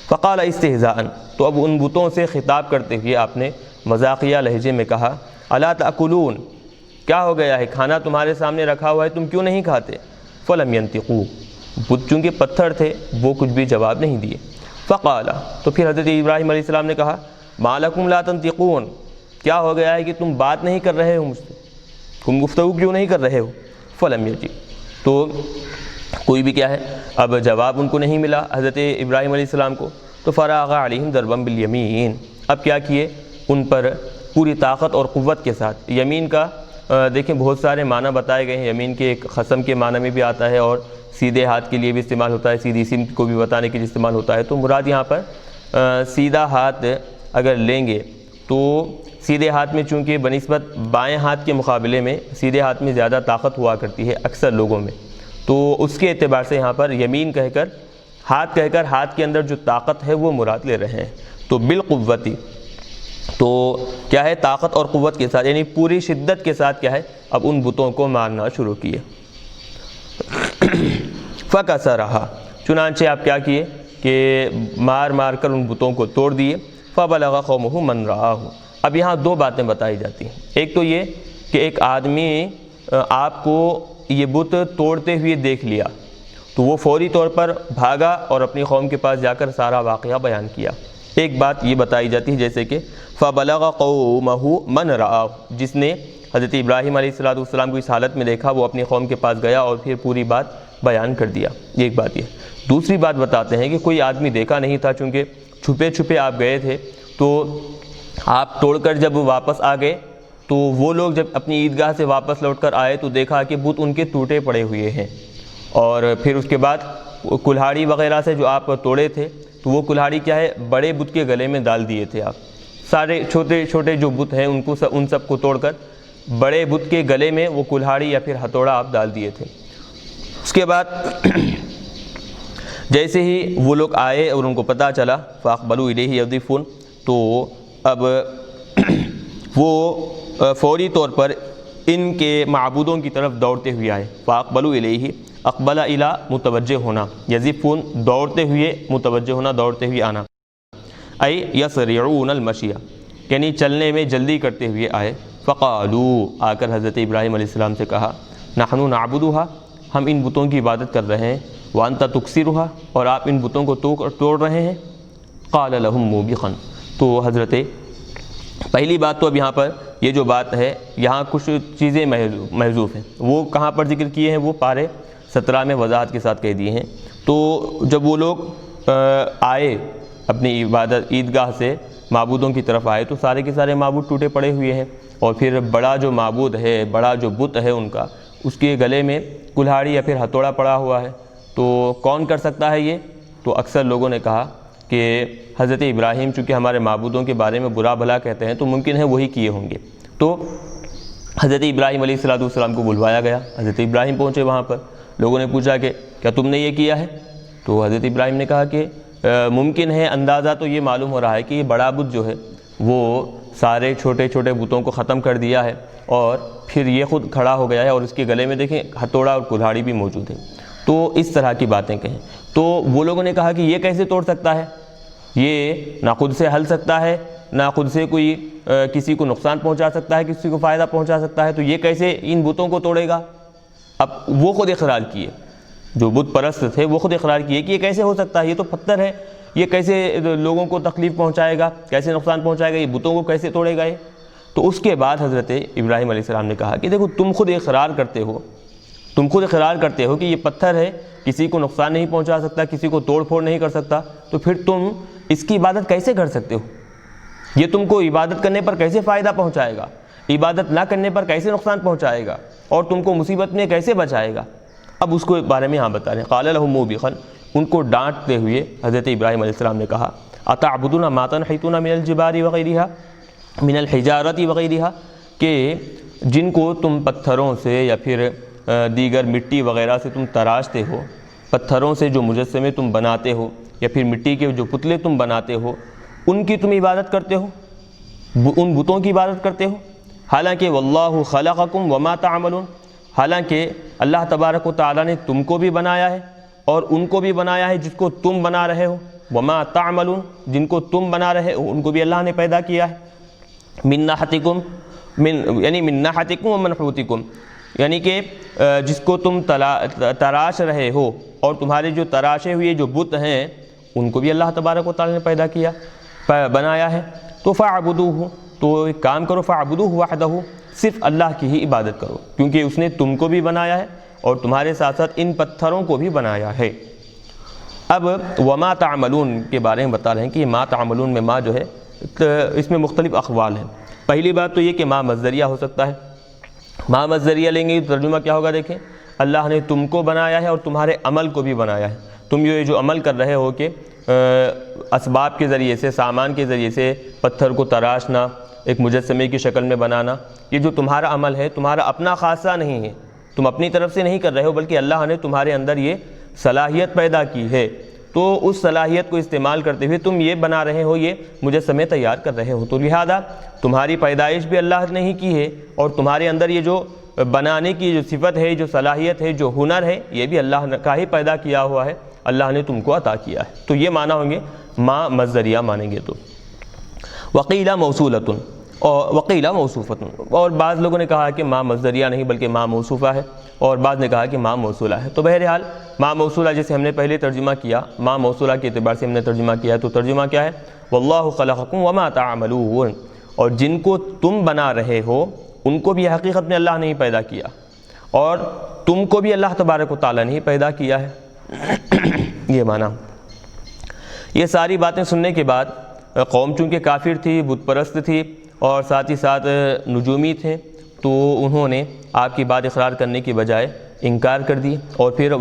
فقال استہزاء، تو اب ان بتوں سے خطاب کرتے ہوئے آپ نے مذاقیہ لہجے میں کہا، الا تاکلون، کیا ہو گیا ہے، کھانا تمہارے سامنے رکھا ہوا ہے، تم کیوں نہیں کھاتے؟ فلم ینطقوا، بت چونکہ پتھر تھے وہ کچھ بھی جواب نہیں دیے۔ فقال، تو پھر حضرت ابراہیم علیہ السلام نے کہا، ما لکم لا تنطقون، کیا ہو گیا ہے کہ تم بات نہیں کر رہے ہو مجھ سے، تم گفتگو کیوں نہیں کر رہے ہو؟ فلم یجب، تو کوئی بھی کیا ہے، اب جواب ان کو نہیں ملا حضرت ابراہیم علیہ السلام کو۔ تو فراغ علیہم ضربا بالیمین، اب کیا کیے، ان پر پوری طاقت اور قوت کے ساتھ۔ یمین کا دیکھیں بہت سارے معنی بتائے گئے ہیں، یمین کے ایک قسم کے معنی میں بھی آتا ہے، اور سیدھے ہاتھ کے لیے بھی استعمال ہوتا ہے، سیدھی سمت کو بھی بتانے کے لیے استعمال ہوتا ہے۔ تو مراد یہاں پر سیدھا ہاتھ اگر لیں گے تو سیدھے ہاتھ میں چونکہ بنسبت بائیں ہاتھ کے مقابلے میں سیدھے ہاتھ میں زیادہ طاقت ہوا کرتی ہے اکثر لوگوں میں، تو اس کے اعتبار سے یہاں پر یمین کہہ کر ہاتھ کے اندر جو طاقت ہے وہ مراد لے رہے ہیں۔ تو بالقوتی، تو کیا ہے، طاقت اور قوت کے ساتھ، یعنی پوری شدت کے ساتھ کیا ہے، اب ان بتوں کو مارنا شروع کیے۔ فکسرھا، چنانچہ آپ کیا کیے کہ مار مار کر ان بتوں کو توڑ دیے۔ فبلغ قومہ من رآہ، اب یہاں دو باتیں بتائی جاتی ہیں، ایک تو یہ کہ ایک آدمی آپ کو یہ بت توڑتے ہوئے دیکھ لیا تو وہ فوری طور پر بھاگا اور اپنی قوم کے پاس جا کر سارا واقعہ بیان کیا۔ ایک بات یہ بتائی جاتی ہے جیسے کہ فبلغ قومہ من رآہ، جس نے حضرت ابراہیم علیہ السلام کو اس حالت میں دیکھا وہ اپنی قوم کے پاس گیا اور پھر پوری بات بیان کر دیا، ایک بات یہ۔ دوسری بات بتاتے ہیں کہ کوئی آدمی دیکھا نہیں تھا، چونکہ چھپے چھپے آپ گئے تھے، تو آپ توڑ کر جب واپس آ گئے تو وہ لوگ جب اپنی عیدگاہ سے واپس لوٹ کر آئے تو دیکھا کہ بت ان کے ٹوٹے پڑے ہوئے ہیں، اور پھر اس کے بعد کلہاڑی وغیرہ سے جو آپ توڑے تھے تو وہ کلہاڑی کیا ہے، بڑے بت کے گلے میں ڈال دیے تھے آپ، سارے چھوٹے چھوٹے جو بت ہیں ان سب کو توڑ کر بڑے بت کے گلے میں وہ کلہاڑی یا پھر ہتھوڑا آپ ڈال دیے تھے۔ اس کے بعد جیسے ہی وہ لوگ آئے اور ان کو پتہ چلا، فاقبلوا الیہ یضیفون، تو اب وہ فوری طور پر ان کے معبودوں کی طرف دوڑتے ہوئے آئے۔ فاقبلوا الیہ، اقبل الی متوجہ ہونا، یضیفون دوڑتے ہوئے، متوجہ ہونا دوڑتے ہوئے آنا، ای یسرعون المشی، یعنی چلنے میں جلدی کرتے ہوئے آئے۔ فقالوا، آ کر حضرت ابراہیم علیہ السلام سے کہا، نحن نعبدھا، ہم ان بتوں کی عبادت کر رہے ہیں، وانت تکسرھا، اور آپ ان بتوں کو توڑ رہے ہیں۔ قال لهم موبقا، تو حضرت پہلی بات تو اب یہاں پر یہ جو بات ہے، یہاں کچھ چیزیں محذوف ہیں، وہ کہاں پر ذکر کیے ہیں، وہ پارے 17 میں وضاحت کے ساتھ کہہ دیے ہیں۔ تو جب وہ لوگ آئے اپنی عبادت عیدگاہ سے معبودوں کی طرف آئے تو سارے کے سارے معبود ٹوٹے پڑے ہوئے ہیں، اور پھر بڑا جو معبود ہے، بڑا جو بت ہے ان کا، اس کے گلے میں کلہاڑی یا پھر ہتھوڑا پڑا ہوا ہے، تو کون کر سکتا ہے یہ؟ تو اکثر لوگوں نے کہا کہ حضرت ابراہیم چونکہ ہمارے معبودوں کے بارے میں برا بھلا کہتے ہیں تو ممکن ہے وہی کیے ہوں گے۔ تو حضرت ابراہیم علیہ السلام کو بلوایا گیا، حضرت ابراہیم پہنچے وہاں پر، لوگوں نے پوچھا کہ کیا تم نے یہ کیا ہے؟ تو حضرت ابراہیم نے کہا کہ ممکن ہے، اندازہ تو یہ معلوم ہو رہا ہے کہ یہ بڑا بت جو ہے وہ سارے چھوٹے چھوٹے بتوں کو ختم کر دیا ہے، اور پھر یہ خود کھڑا ہو گیا ہے، اور اس کے گلے میں دیکھیں ہتھوڑا اور کلہاڑی بھی موجود ہے۔ تو اس طرح کی باتیں کہیں تو وہ لوگوں نے کہا کہ یہ کیسے توڑ سکتا ہے، یہ نہ خود سے ہل سکتا ہے، نہ خود سے کوئی کسی کو نقصان پہنچا سکتا ہے، کسی کو فائدہ پہنچا سکتا ہے، تو یہ کیسے ان بتوں کو توڑے گا؟ اب وہ خود اقرار کیے، جو بت پرست تھے وہ خود اقرار کیے کہ یہ کیسے ہو سکتا ہے، یہ تو پتھر ہے، یہ کیسے لوگوں کو تکلیف پہنچائے گا، کیسے نقصان پہنچائے گا، یہ بتوں کو کیسے توڑے گا یہ؟ تو اس کے بعد حضرت ابراہیم علیہ السلام نے کہا کہ دیکھو تم خود اقرار کرتے ہو کہ یہ پتھر ہے، کسی کو نقصان نہیں پہنچا سکتا، کسی کو توڑ پھوڑ نہیں کر سکتا، تو پھر تم اس کی عبادت کیسے کر سکتے ہو؟ یہ تم کو عبادت کرنے پر کیسے فائدہ پہنچائے گا، عبادت نہ کرنے پر کیسے نقصان پہنچائے گا، اور تم کو مصیبت میں کیسے بچائے گا؟ اب اس کو بارے میں یہاں بتا رہے ہیں، قال لهم موبخا، ان کو ڈانٹتے ہوئے حضرت ابراہیم علیہ السلام نے کہا، اتعبدون ما تنحتون من الجبال وغیرها من الحجارۃ وغیرها، کہ جن کو تم پتھروں سے یا پھر دیگر مٹی وغیرہ سے تم تراشتے ہو، پتھروں سے جو مجسمے تم بناتے ہو یا پھر مٹی کے جو پتلے تم بناتے ہو، ان کی تم عبادت کرتے ہو، ان بتوں کی عبادت کرتے ہو، حالانکہ واللہ خلقکم وما تعملون، حالانکہ اللہ تبارک و تعالیٰ نے تم کو بھی بنایا ہے اور ان کو بھی بنایا ہے جس کو تم بنا رہے ہو، وما تعملون، جن کو تم بنا رہے ہو ان کو بھی اللہ نے پیدا کیا ہے، من نحتکم، یعنی من نحتکم و منحوتکم، یعنی کہ جس کو تم تراش رہے ہو اور تمہارے جو تراشے ہوئے جو بت ہیں ان کو بھی اللہ تبارک و تعالیٰ نے پیدا کیا، بنایا ہے، تو فاعبدوہ، تو ایک کام کرو، فاعبدوہ وحدہ، صرف اللہ کی ہی عبادت کرو، کیونکہ اس نے تم کو بھی بنایا ہے اور تمہارے ساتھ ساتھ ان پتھروں کو بھی بنایا ہے۔ اب وما تعملون کے بارے میں بتا رہے ہیں کہ ما تعملون میں ما جو ہے اس میں مختلف اقوال ہیں۔ پہلی بات تو یہ کہ ما مصدریہ ہو سکتا ہے، ما مصدریہ لیں گے تو ترجمہ کیا ہوگا؟ دیکھیں، اللہ نے تم کو بنایا ہے اور تمہارے عمل کو بھی بنایا ہے، تم یہ جو عمل کر رہے ہو کہ اسباب کے ذریعے سے، سامان کے ذریعے سے پتھر کو تراشنا، ایک مجسمے کی شکل میں بنانا، یہ جو تمہارا عمل ہے تمہارا اپنا خاصہ نہیں ہے، تم اپنی طرف سے نہیں کر رہے ہو، بلکہ اللہ نے تمہارے اندر یہ صلاحیت پیدا کی ہے، تو اس صلاحیت کو استعمال کرتے ہوئے تم یہ بنا رہے ہو، یہ مجسمے تیار کر رہے ہو، تو لہذا تمہاری پیدائش بھی اللہ نے ہی کی ہے اور تمہارے اندر یہ جو بنانے کی جو صفت ہے، جو صلاحیت ہے، جو ہنر ہے، یہ بھی اللہ کا ہی پیدا کیا ہوا ہے، اللہ نے تم کو عطا کیا ہے، تو یہ معنی ہوں گے ما مصدریہ مانیں گے تو۔ وقیل موصولۃ اور وقیل موصوفۃ، اور بعض لوگوں نے کہا کہ ما مصدریہ نہیں بلکہ ما موصوفہ ہے، اور بعض نے کہا کہ ما موصولہ ہے، تو بہرحال ما موصولہ جیسے ہم نے پہلے ترجمہ کیا، ما موصولہ کے اعتبار سے ہم نے ترجمہ کیا، تو ترجمہ کیا ہے؟ واللہ خلقکم وما تعملون، اور جن کو تم بنا رہے ہو ان کو بھی حقیقت میں اللہ نے ہی پیدا کیا اور تم کو بھی اللہ تبارک و تعالیٰ نے ہی پیدا کیا ہے، یہ معنی۔ یہ ساری باتیں سننے کے بعد قوم چونکہ کافر تھی، بت پرست تھی اور ساتھ ہی ساتھ نجومی تھے، تو انہوں نے آپ کی بات اقرار کرنے کی بجائے انکار کر دی، اور پھر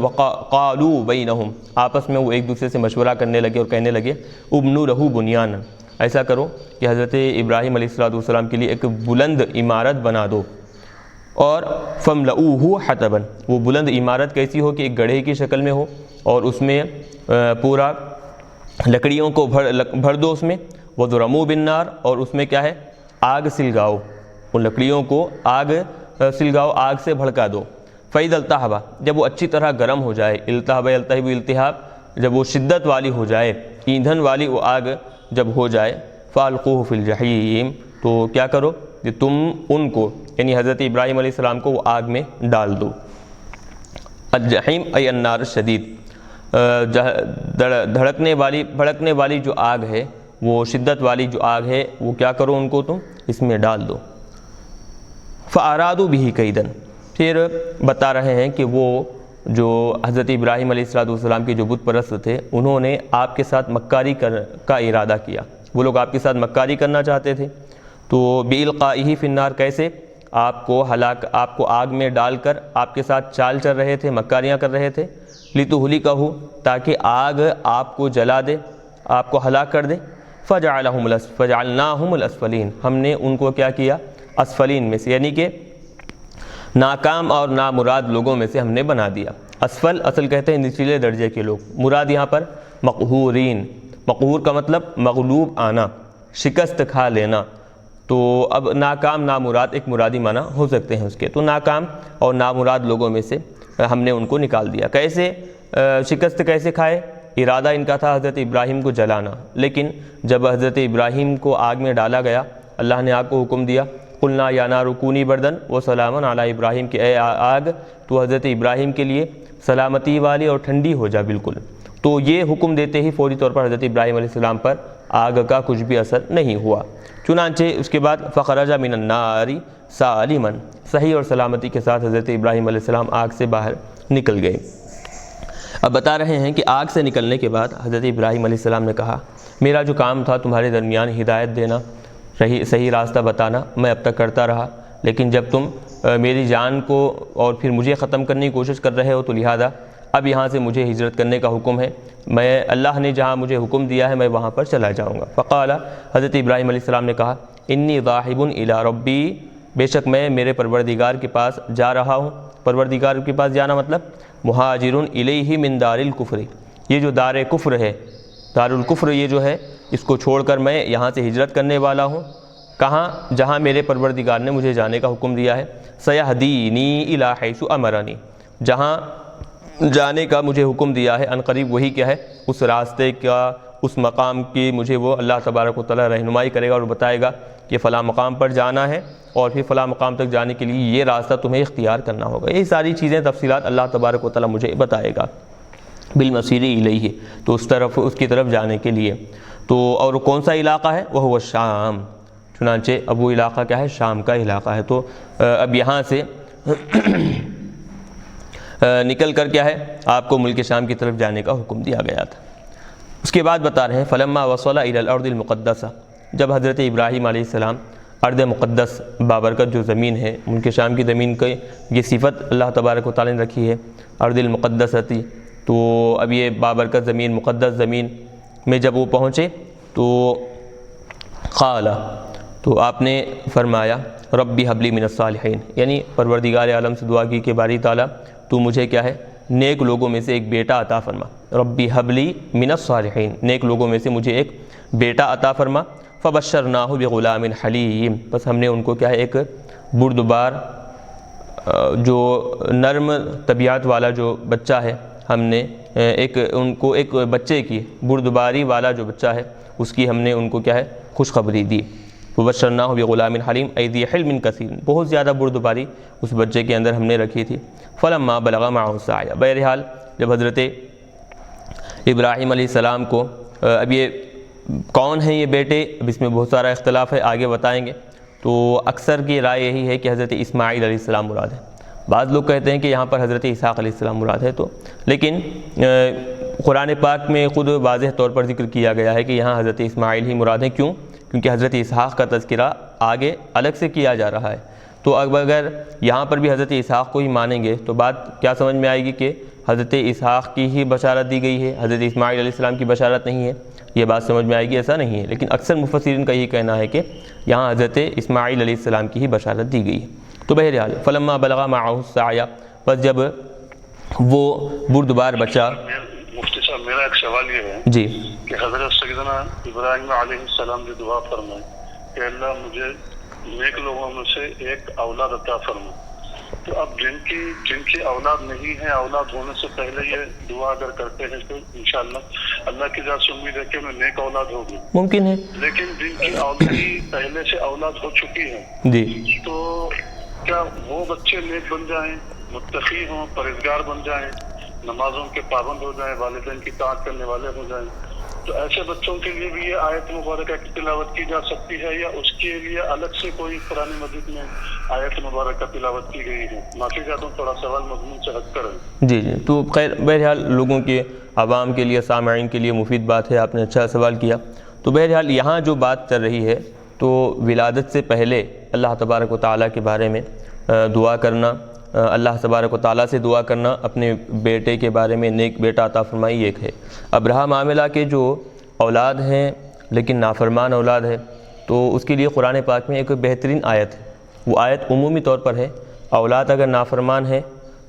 قالوا بینہم، آپس میں وہ ایک دوسرے سے مشورہ کرنے لگے اور کہنے لگے ابنوا لہ بنیانا، ایسا کرو کہ حضرت ابراہیم علیہ السلام کے لیے ایک بلند عمارت بنا دو، اور فاملؤوہ حطبا، وہ بلند عمارت کیسی ہو کہ ایک گڑھے کی شکل میں ہو اور اس میں پورا لکڑیوں کو بھر دو اس میں، وضرموا بالنار، اور اس میں کیا ہے؟ آگ سلگاؤ، ان لکڑیوں کو آگ سلگاؤ، آگ سے بھڑکا دو، فَإِذَا الْتَحَبَ، جب وہ اچھی طرح گرم ہو جائے، التہب یلتہب التہاب، جب وہ شدت والی ہو جائے، ایندھن والی وہ آگ جب ہو جائے، فَأَلْقُوهُ فِي الْجَحِيمِ، تو کیا کرو کہ تم ان کو، یعنی حضرت ابراہیم علیہ السلام کو وہ آگ میں ڈال دو۔ الجحیم ای النار الشدید، بھڑکنے والی جو آگ ہے، وہ شدت والی جو آگ ہے، وہ کیا کرو ان کو تم اس میں ڈال دو۔ فَأَرَادُوا بِهِ كَيْدًا، پھر بتا رہے ہیں کہ وہ جو حضرت ابراہیم علیہ السلام کے جو بت پرست تھے، انہوں نے آپ کے ساتھ مکاری کا ارادہ کیا، وہ لوگ آپ کے ساتھ مکاری کرنا چاہتے تھے، تو بِإِلْقَائِهِ فِي النَّارِ، کیسے؟ آپ کو آگ میں ڈال کر آپ کے ساتھ چال چل رہے تھے، مکاریاں کر رہے تھے، لِتُهْلِكَهُ، تاکہ آگ آپ کو جلا دے، آپ کو ہلاک کر دے، فَجَعَلْنَاهُمُ الْأَسْفَلِينَ، ہم نے ان کو کیا کیا؟ اسفلین میں سے، یعنی کہ ناکام اور نامراد لوگوں میں سے ہم نے بنا دیا۔ اسفل اصل کہتے ہیں نچلے درجے کے لوگ، مراد یہاں پر مقہورین، مقہور کا مطلب مغلوب آنا، شکست کھا لینا، تو اب ناکام نامراد ایک مرادی معنی ہو سکتے ہیں اس کے، تو ناکام اور نامراد لوگوں میں سے ہم نے ان کو نکال دیا۔ کیسے شکست کیسے کھائے؟ ارادہ ان کا تھا حضرت ابراہیم کو جلانا، لیکن جب حضرت ابراہیم کو آگ میں ڈالا گیا، اللہ نے آگ کو حکم دیا، قلنا یا نار کونی بردن وسلاما علی ابراہیم، کہ اے آگ تو حضرت ابراہیم کے لیے سلامتی والی اور ٹھنڈی ہو جا بالکل، تو یہ حکم دیتے ہی فوری طور پر حضرت ابراہیم علیہ السلام پر آگ کا کچھ بھی اثر نہیں ہوا۔ چنانچہ اس کے بعد فخرج من النار سالما، صحیح اور سلامتی کے ساتھ حضرت ابراہیم علیہ السلام آگ سے باہر نکل گئے۔ اب بتا رہے ہیں کہ آگ سے نکلنے کے بعد حضرت ابراہیم علیہ السلام نے کہا، میرا جو کام تھا تمہارے درمیان ہدایت دینا، صحیح راستہ بتانا، میں اب تک کرتا رہا، لیکن جب تم میری جان کو اور پھر مجھے ختم کرنے کی کوشش کر رہے ہو تو لہذا اب یہاں سے مجھے ہجرت کرنے کا حکم ہے، میں اللہ نے جہاں مجھے حکم دیا ہے میں وہاں پر چلا جاؤں گا۔ فقال، حضرت ابراہیم علیہ السلام نے کہا، انی ذاہب الی ربی، بے شک میں میرے پروردگار کے پاس جا رہا ہوں۔ پروردگار کے پاس جانا مطلب مہاجر الیہ من دار الکفر، یہ جو دار کفر ہے، دار الکفر یہ جو ہے اس کو چھوڑ کر میں یہاں سے ہجرت کرنے والا ہوں۔ کہاں؟ جہاں میرے پروردگار نے مجھے جانے کا حکم دیا ہے۔ سیہدینی الی حیث امرنی، جہاں جانے کا مجھے حکم دیا ہے ان قریب وہی کیا ہے، اس راستے کا، اس مقام کی مجھے وہ اللہ تبارک و تعالیٰ رہنمائی کرے گا اور بتائے گا کہ فلاں مقام پر جانا ہے اور پھر فلاں مقام تک جانے کے لیے یہ راستہ تمہیں اختیار کرنا ہوگا۔ یہ ساری چیزیں تفصیلات اللہ تبارک و تعالیٰ مجھے بتائے گا بالمسیر الیہ، تو اس کی طرف جانے کے لیے۔ تو اور کون سا علاقہ ہے؟ وہ شام، چنانچہ اب وہ علاقہ کیا ہے؟ شام کا علاقہ ہے۔ تو اب یہاں سے نکل کر کیا ہے آپ کو ملک شام کی طرف جانے کا حکم دیا گیا تھا۔ اس کے بعد بتا رہے ہیں فلما وصل الی الارض المقدسہ، جب حضرت ابراہیم علیہ السلام ارض مقدس بابرکت جو زمین ہے، ملک شام کی زمین کی یہ صفت اللہ تبارک و تعالیٰ نے رکھی ہے ارض المقدستی، تو اب یہ بابرکت زمین، مقدس زمین میں جب وہ پہنچے تو قال، تو آپ نے فرمایا ربی حبلی من الصالحین، یعنی پروردگار عالم سے دعا کی کہ باری تعالیٰ تو مجھے کیا ہے نیک لوگوں میں سے ایک بیٹا عطا فرما، ربی حبلی من الصالحین، نیک لوگوں میں سے مجھے ایک بیٹا عطا فرما۔ فبشرناہ بغلام حلیم، بس ہم نے ان کو کیا ہے ایک بردبار جو نرم طبیعت والا جو بچہ ہے، ہم نے ان کو ایک بچے کی بردباری والا جو بچہ ہے اس کی ہم نے ان کو کیا ہے خوشخبری دی۔ فبشرناہ بغلام حلیم ای ذی حلم کثیر، بہت زیادہ بردباری اس بچے کے اندر ہم نے رکھی تھی۔ فلما بلغ معہ السعی، بہرحال جب حضرت ابراہیم علیہ السلام کو، اب یہ کون ہیں یہ بیٹے، اب اس میں بہت سارا اختلاف ہے، آگے بتائیں گے۔ تو اکثر کی رائے یہی ہے کہ حضرت اسماعیل علیہ السلام مراد ہے، بعض لوگ کہتے ہیں کہ یہاں پر حضرت اسحاق علیہ السلام مراد ہے، تو لیکن قرآن پاک میں خود واضح طور پر ذکر کیا گیا ہے کہ یہاں حضرت اسماعیل ہی مراد ہیں۔ کیوں؟ کیونکہ حضرت اسحاق کا تذکرہ آگے الگ سے کیا جا رہا ہے، تو اب اگر یہاں پر بھی حضرت اسحاق کو ہی مانیں گے تو بات کیا سمجھ میں آئے گی کہ حضرت اسحاق کی ہی بشارت دی گئی ہے، حضرت اسماعیل علیہ السلام کی بشارت نہیں ہے، یہ بات سمجھ میں آئے گی؟ ایسا نہیں ہے، لیکن اکثر مفسرین کا یہ کہنا ہے کہ یہاں حضرت اسماعیل علیہ السلام کی ہی بشارت دی گئی ہے۔ تو بہرحال فلما بلغ معہ السعی، بس جب وہ بردبار بچہ، مفتی صاحب میرا ایک سوال یہ ہے جی، کہ حضرت سیدنا ابراہیم علیہ السلام نے دعا فرمائی کہ اللہ مجھے نیک لوگوں میں سے ایک اولاد عطا فرما، تو اب جن کی اولاد نہیں ہے، اولاد ہونے سے پہلے یہ دعا اگر کرتے ہیں تو انشاءاللہ اللہ کی ذات سے امید ہے کہ انہیں نیک اولاد ہوگی، ممکن ہے، لیکن جن کی آلریڈی پہلے سے اولاد ہو چکی ہے جی، تو کیا وہ بچے نیک بن جائیں، متقی ہوں، پرہیزگار بن جائیں، نمازوں کے پابند ہو جائیں، والدین کی اطاعت کرنے والے ہو جائیں، تو ایسے بچوں کے لیے بھی یہ آیت مبارکہ کی تلاوت کی جا سکتی ہے یا اس کے لیے الگ سے کوئی قرآن مجید میں آیت مبارکہ تلاوت کی گئی ہے؟ معافی چاہتا ہوں، تھوڑا سوال مضمون سے ہٹ کر ہے۔ جی جی، تو خیر بہرحال لوگوں کے، عوام کے لیے، سامعین کے لیے مفید بات ہے، آپ نے اچھا سوال کیا۔ تو بہرحال یہاں جو بات چل رہی ہے تو ولادت سے پہلے اللہ تبارک و تعالیٰ کے بارے میں دعا کرنا، اللہ تبارک و تعالیٰ سے دعا کرنا اپنے بیٹے کے بارے میں، نیک بیٹا عطا فرمائی، ایک ہے۔ ابرہا معاملہ کے جو اولاد ہیں لیکن نافرمان اولاد ہے، تو اس کے لیے قرآن پاک میں ایک بہترین آیت ہے، وہ آیت عمومی طور پر ہے، اولاد اگر نافرمان ہے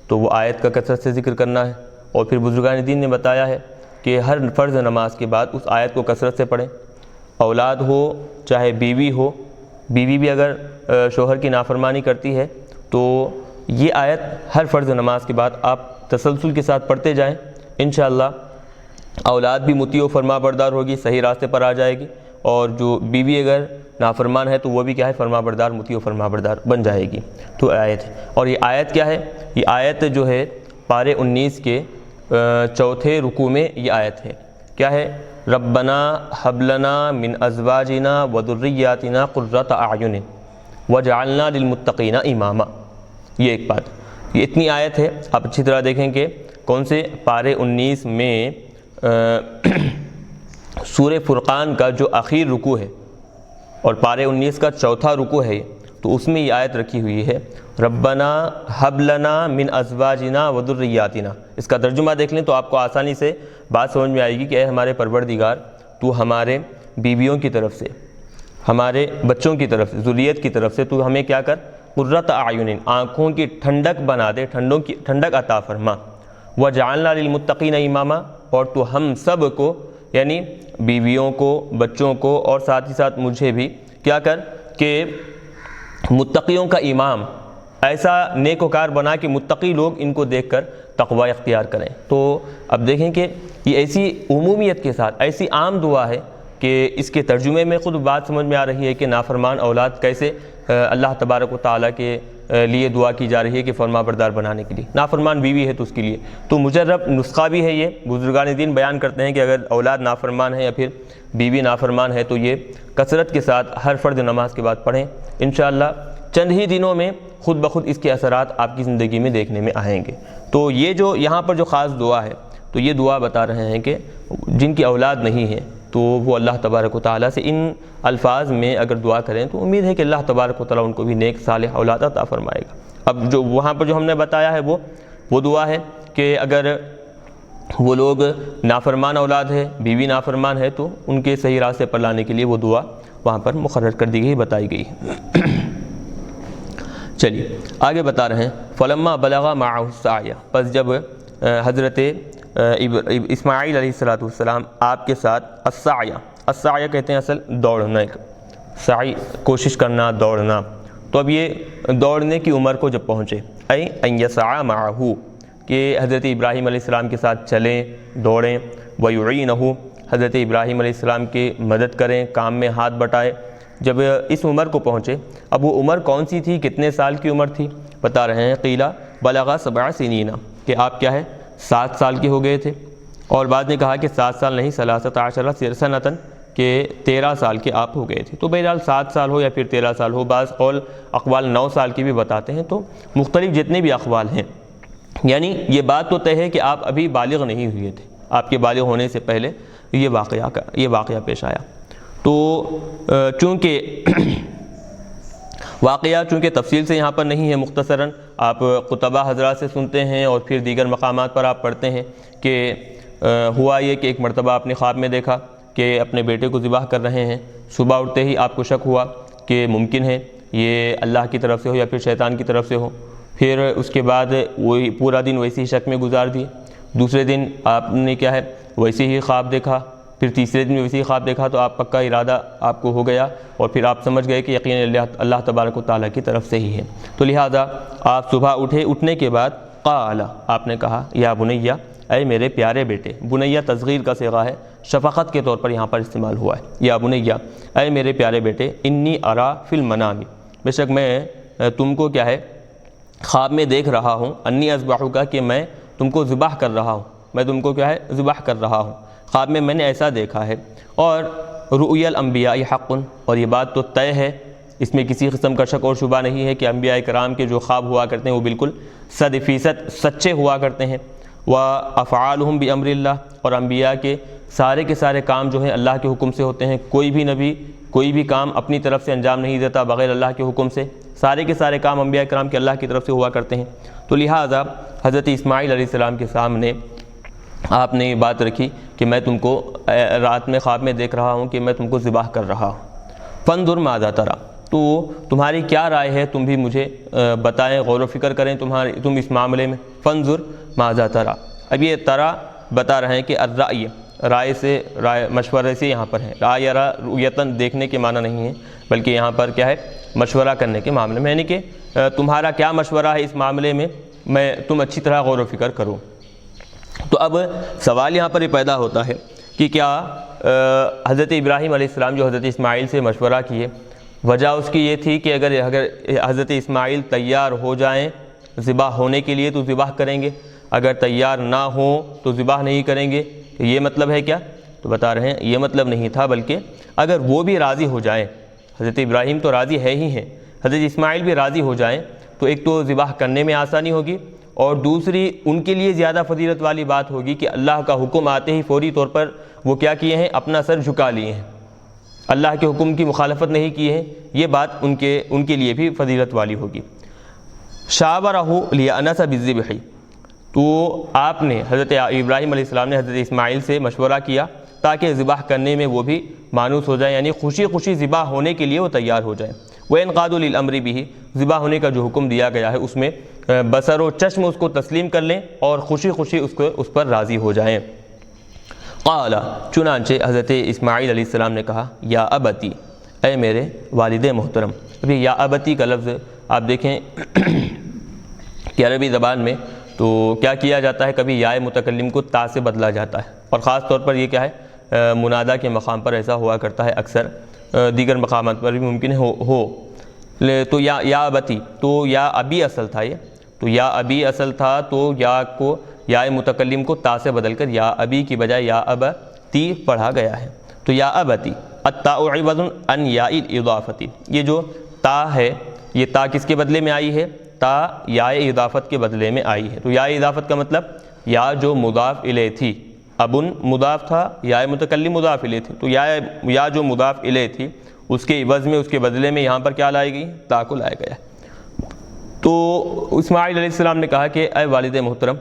تو وہ آیت کا کثرت سے ذکر کرنا ہے، اور پھر بزرگان دین نے بتایا ہے کہ ہر فرض نماز کے بعد اس آیت کو کثرت سے پڑھیں، اولاد ہو چاہے بیوی ہو، بیوی بھی اگر شوہر کی نافرمانی کرتی ہے تو یہ آیت ہر فرض نماز کے بعد آپ تسلسل کے ساتھ پڑھتے جائیں، انشاءاللہ اولاد بھی مطیع و فرما بردار ہوگی، صحیح راستے پر آ جائے گی، اور جو بیوی اگر نافرمان ہے تو وہ بھی کیا ہے فرما بردار، مطیع و فرما بردار بن جائے گی۔ تو آیت ہے، اور یہ آیت کیا ہے؟ یہ آیت جو ہے پارے 19 کے چوتھے رکوع میں یہ آیت ہے، کیا ہے؟ ربنا ہب لنا من ازواجنا وذریاتنا قرۃ اعین وجعلنا للمتقین اماما، یہ ایک بات، یہ اتنی آیت ہے۔ آپ اچھی طرح دیکھیں کہ کون سے پارے 19 میں سورہ فرقان کا جو آخر رکوع ہے اور پارے 19 کا چوتھا رکوع ہے، تو اس میں یہ آیت رکھی ہوئی ہے ربنا ہب لنا من ازواجنا و ذریاتنا۔ اس کا ترجمہ دیکھ لیں تو آپ کو آسانی سے بات سمجھ میں آئے گی کہ اے ہمارے پروردگار تو ہمارے بیویوں کی طرف سے، ہمارے بچوں کی طرف سے، ذریت کی طرف سے تو ہمیں کیا کر، قرۃ اعین، آنکھوں کی ٹھنڈک بنا دے، ٹھنڈک عطا فرما، وجعلنا للمتقین اماما، اور تو ہم سب کو یعنی بیویوں کو، بچوں کو اور ساتھ ہی ساتھ مجھے بھی کیا کر کہ متقیوں کا امام، ایسا نیک وکار بنا کہ متقی لوگ ان کو دیکھ کر تقوی اختیار کریں۔ تو اب دیکھیں کہ یہ ایسی عمومیت کے ساتھ ایسی عام دعا ہے کہ اس کے ترجمے میں خود بات سمجھ میں آ رہی ہے کہ نافرمان اولاد کیسے اللہ تبارک و تعالیٰ کے لیے دعا کی جا رہی ہے کہ فرما بردار بنانے کے لیے، نافرمان بیوی ہے تو اس کے لیے تو مجرب نسخہ بھی ہے۔ یہ بزرگان دین بیان کرتے ہیں کہ اگر اولاد نافرمان ہے یا پھر بیوی نافرمان ہے تو یہ کثرت کے ساتھ ہر فرض نماز کے بعد پڑھیں، انشاءاللہ چند ہی دنوں میں خود بخود اس کے اثرات آپ کی زندگی میں دیکھنے میں آئیں گے۔ تو یہ جو یہاں پر جو خاص دعا ہے تو یہ دعا بتا رہے ہیں کہ جن کی اولاد نہیں ہے تو وہ اللہ تبارک و تعالیٰ سے ان الفاظ میں اگر دعا کریں تو امید ہے کہ اللہ تبارک و تعالیٰ ان کو بھی نیک صالح اولاد عطا فرمائے گا۔ اب جو وہاں پر جو ہم نے بتایا ہے وہ دعا ہے کہ اگر وہ لوگ نافرمان اولاد ہے، بیوی نافرمان ہے تو ان کے صحیح راستے پر لانے کے لیے وہ دعا وہاں پر مقرر کر دی گئی، بتائی گئی ہے۔ چلیے آگے بتا رہے ہیں فلما بلغ معه السعی، پس جب حضرت اسماعیل علیہ السلام آپ کے ساتھ السعی کہتے ہیں اصل دوڑنا، سعی کوشش کرنا، دوڑنا، تو اب یہ دوڑنے کی عمر کو جب پہنچے ان یسعى معه کہ حضرت ابراہیم علیہ السلام کے ساتھ چلیں، دوڑیں، ویعینہ حضرت ابراہیم علیہ السلام کی مدد کریں، کام میں ہاتھ بٹائے، جب اس عمر کو پہنچے۔ اب وہ عمر کون سی تھی، کتنے سال کی عمر تھی، بتا رہے ہیں قیلہ بلغ 7 سنین کہ آپ کیا ہے 7 سال کے ہو گئے تھے، اور بعد نے کہا کہ 7 سال نہیں 13 سنۃ کہ 13 سال کے آپ ہو گئے تھے۔ تو بہرحال 7 سال ہو یا پھر 13 سال ہو، بعض قول اقوال 9 سال کی بھی بتاتے ہیں، تو مختلف جتنے بھی اقوال ہیں، یعنی یہ بات تو طے ہے کہ آپ ابھی بالغ نہیں ہوئے تھے، آپ کے بالغ ہونے سے پہلے یہ واقعہ پیش آیا۔ تو چونکہ واقعہ تفصیل سے یہاں پر نہیں ہے، مختصراً آپ قطبہ حضرات سے سنتے ہیں اور پھر دیگر مقامات پر آپ پڑھتے ہیں کہ ہوا یہ کہ ایک مرتبہ آپ نے خواب میں دیکھا کہ اپنے بیٹے کو ذبح کر رہے ہیں، صبح اٹھتے ہی آپ کو شک ہوا کہ ممکن ہے یہ اللہ کی طرف سے ہو یا پھر شیطان کی طرف سے ہو، پھر اس کے بعد وہی پورا دن ویسے ہی شک میں گزار دیے، دوسرے دن آپ نے کیا ہے ویسے ہی خواب دیکھا، پھر تیسرے دن ویسے ہی خواب دیکھا، تو آپ پکا ارادہ آپ کو ہو گیا اور پھر آپ سمجھ گئے کہ یقین اللہ تبارک و تعالیٰ کی طرف سے ہی ہے۔ تو لہٰذا آپ صبح اٹھنے کے بعد قال آپ نے کہا یا بنیہ اے میرے پیارے بیٹے، بنیہ تصغیر کا صیغہ ہے، شفقت کے طور پر یہاں پر استعمال ہوا ہے، یا بنیہ اے میرے پیارے بیٹے، انی ارا فی المنام بے شک میں تم کو کیا ہے خواب میں دیکھ رہا ہوں، انی اذبحک کہ میں تم کو ذبح کر رہا ہوں، میں تم کو کیا ہے ذبح کر رہا ہوں، خواب میں نے ایسا دیکھا ہے۔ اور رؤیا الانبیاء حق، اور یہ بات تو طے ہے، اس میں کسی قسم کا شک اور شبہ نہیں ہے کہ انبیاء کرام کے جو خواب ہوا کرتے ہیں وہ بالکل 100% سچے ہوا کرتے ہیں۔ وافعالہم بامر اللہ، اور انبیاء کے سارے کام جو ہیں اللہ کے حکم سے ہوتے ہیں، کوئی بھی نبی کوئی بھی کام اپنی طرف سے انجام نہیں دیتا بغیر اللہ کے حکم سے، سارے کام انبیاء کرام کے اللہ کی طرف سے ہوا کرتے ہیں۔ تو لہٰذا حضرت اسماعیل علیہ السلام کے سامنے آپ نے یہ بات رکھی کہ میں تم کو رات میں خواب میں دیکھ رہا ہوں کہ میں تم کو ذبح کر رہا ہوں، فانظر ماذا تری، تو تمہاری کیا رائے ہے تم بھی مجھے بتائیں، غور و فکر کریں تم اس معاملے میں، فانظر ماذا تری۔ اب یہ ترا بتا رہے ہیں کہ الرأی رائے مشورے سے یہاں پر ہے، رائے یا رؤیتاً دیکھنے کے معنی نہیں ہے، بلکہ یہاں پر کیا ہے مشورہ کرنے کے معاملے میں، یعنی کہ تمہارا کیا مشورہ ہے اس معاملے میں، تم اچھی طرح غور و فکر کرو۔ تو اب سوال یہاں پر یہ پیدا ہوتا ہے کہ کیا حضرت ابراہیم علیہ السلام جو حضرت اسماعیل سے مشورہ کیے، وجہ اس کی یہ تھی کہ اگر حضرت اسماعیل تیار ہو جائیں ذبح ہونے کے لیے تو ذبح کریں گے، اگر تیار نہ ہوں تو ذبح نہیں کریں گے، یہ مطلب ہے کیا؟ تو بتا رہے ہیں یہ مطلب نہیں تھا، بلکہ اگر وہ بھی راضی ہو جائیں، حضرت ابراہیم تو راضی ہے ہی ہیں، حضرت اسماعیل بھی راضی ہو جائیں تو ایک تو ذبح کرنے میں آسانی ہوگی، اور دوسری ان کے لیے زیادہ فضیلت والی بات ہوگی کہ اللہ کا حکم آتے ہی فوری طور پر وہ کیا کیے ہیں، اپنا سر جھکا لیے ہیں، اللہ کے حکم کی مخالفت نہیں کی ہے، یہ بات ان کے لیے بھی فضیلت والی ہوگی۔ شاورہ لیأنس بالذبح، تو آپ نے حضرت ابراہیم علیہ السلام نے حضرت اسماعیل سے مشورہ کیا تاکہ ذبح کرنے میں وہ بھی مانوس ہو جائیں، یعنی خوشی خوشی ذبح ہونے کے لیے وہ تیار ہو جائیں۔ وَإِنْقَادُ لِلْأَمْرِ بِهِ، ذبح ہونے کا جو حکم دیا گیا ہے اس میں بصر و چشم اس کو تسلیم کر لیں اور خوشی خوشی اس پر راضی ہو جائیں۔ قال، چنانچہ حضرت اسماعیل علیہ السلام نے کہا، یا ابتی، اے میرے والد محترم۔ ابھی یا ابتی کا لفظ آپ دیکھیں کہ عربی زبان میں تو کیا کیا جاتا ہے، کبھی یا متکلم کو تا سے بدلا جاتا ہے، اور خاص طور پر یہ کیا ہے منادہ کے مقام پر ایسا ہوا کرتا ہے، اکثر دیگر مقامات پر بھی ممکن ہے ہو۔ تو یا ابتی، تو یا ابی اصل تھا، یہ تو یا ابی اصل تھا، تو یا کو یا متکلم کو تا سے بدل کر یا ابی کی بجائے یا ابتی پڑھا گیا ہے۔ تو یا ابتی التاء عوض عن یا الاضافتی، یہ جو تا ہے یہ تا کس کے بدلے میں آئی ہے، تا یا اضافت کے بدلے میں آئی ہے۔ تو یا اضافت کا مطلب یا جو مضاف الیہ تھی، ابن مضاف تھا، یا متکلم مضاف الیہ تھی، تو یا جو مضاف الیہ تھی اس کے عوض میں اس کے بدلے میں یہاں پر کیا لائی گئی، تا کو لایا گیا۔ تو اسماعیل علیہ السلام نے کہا کہ اے والد محترم،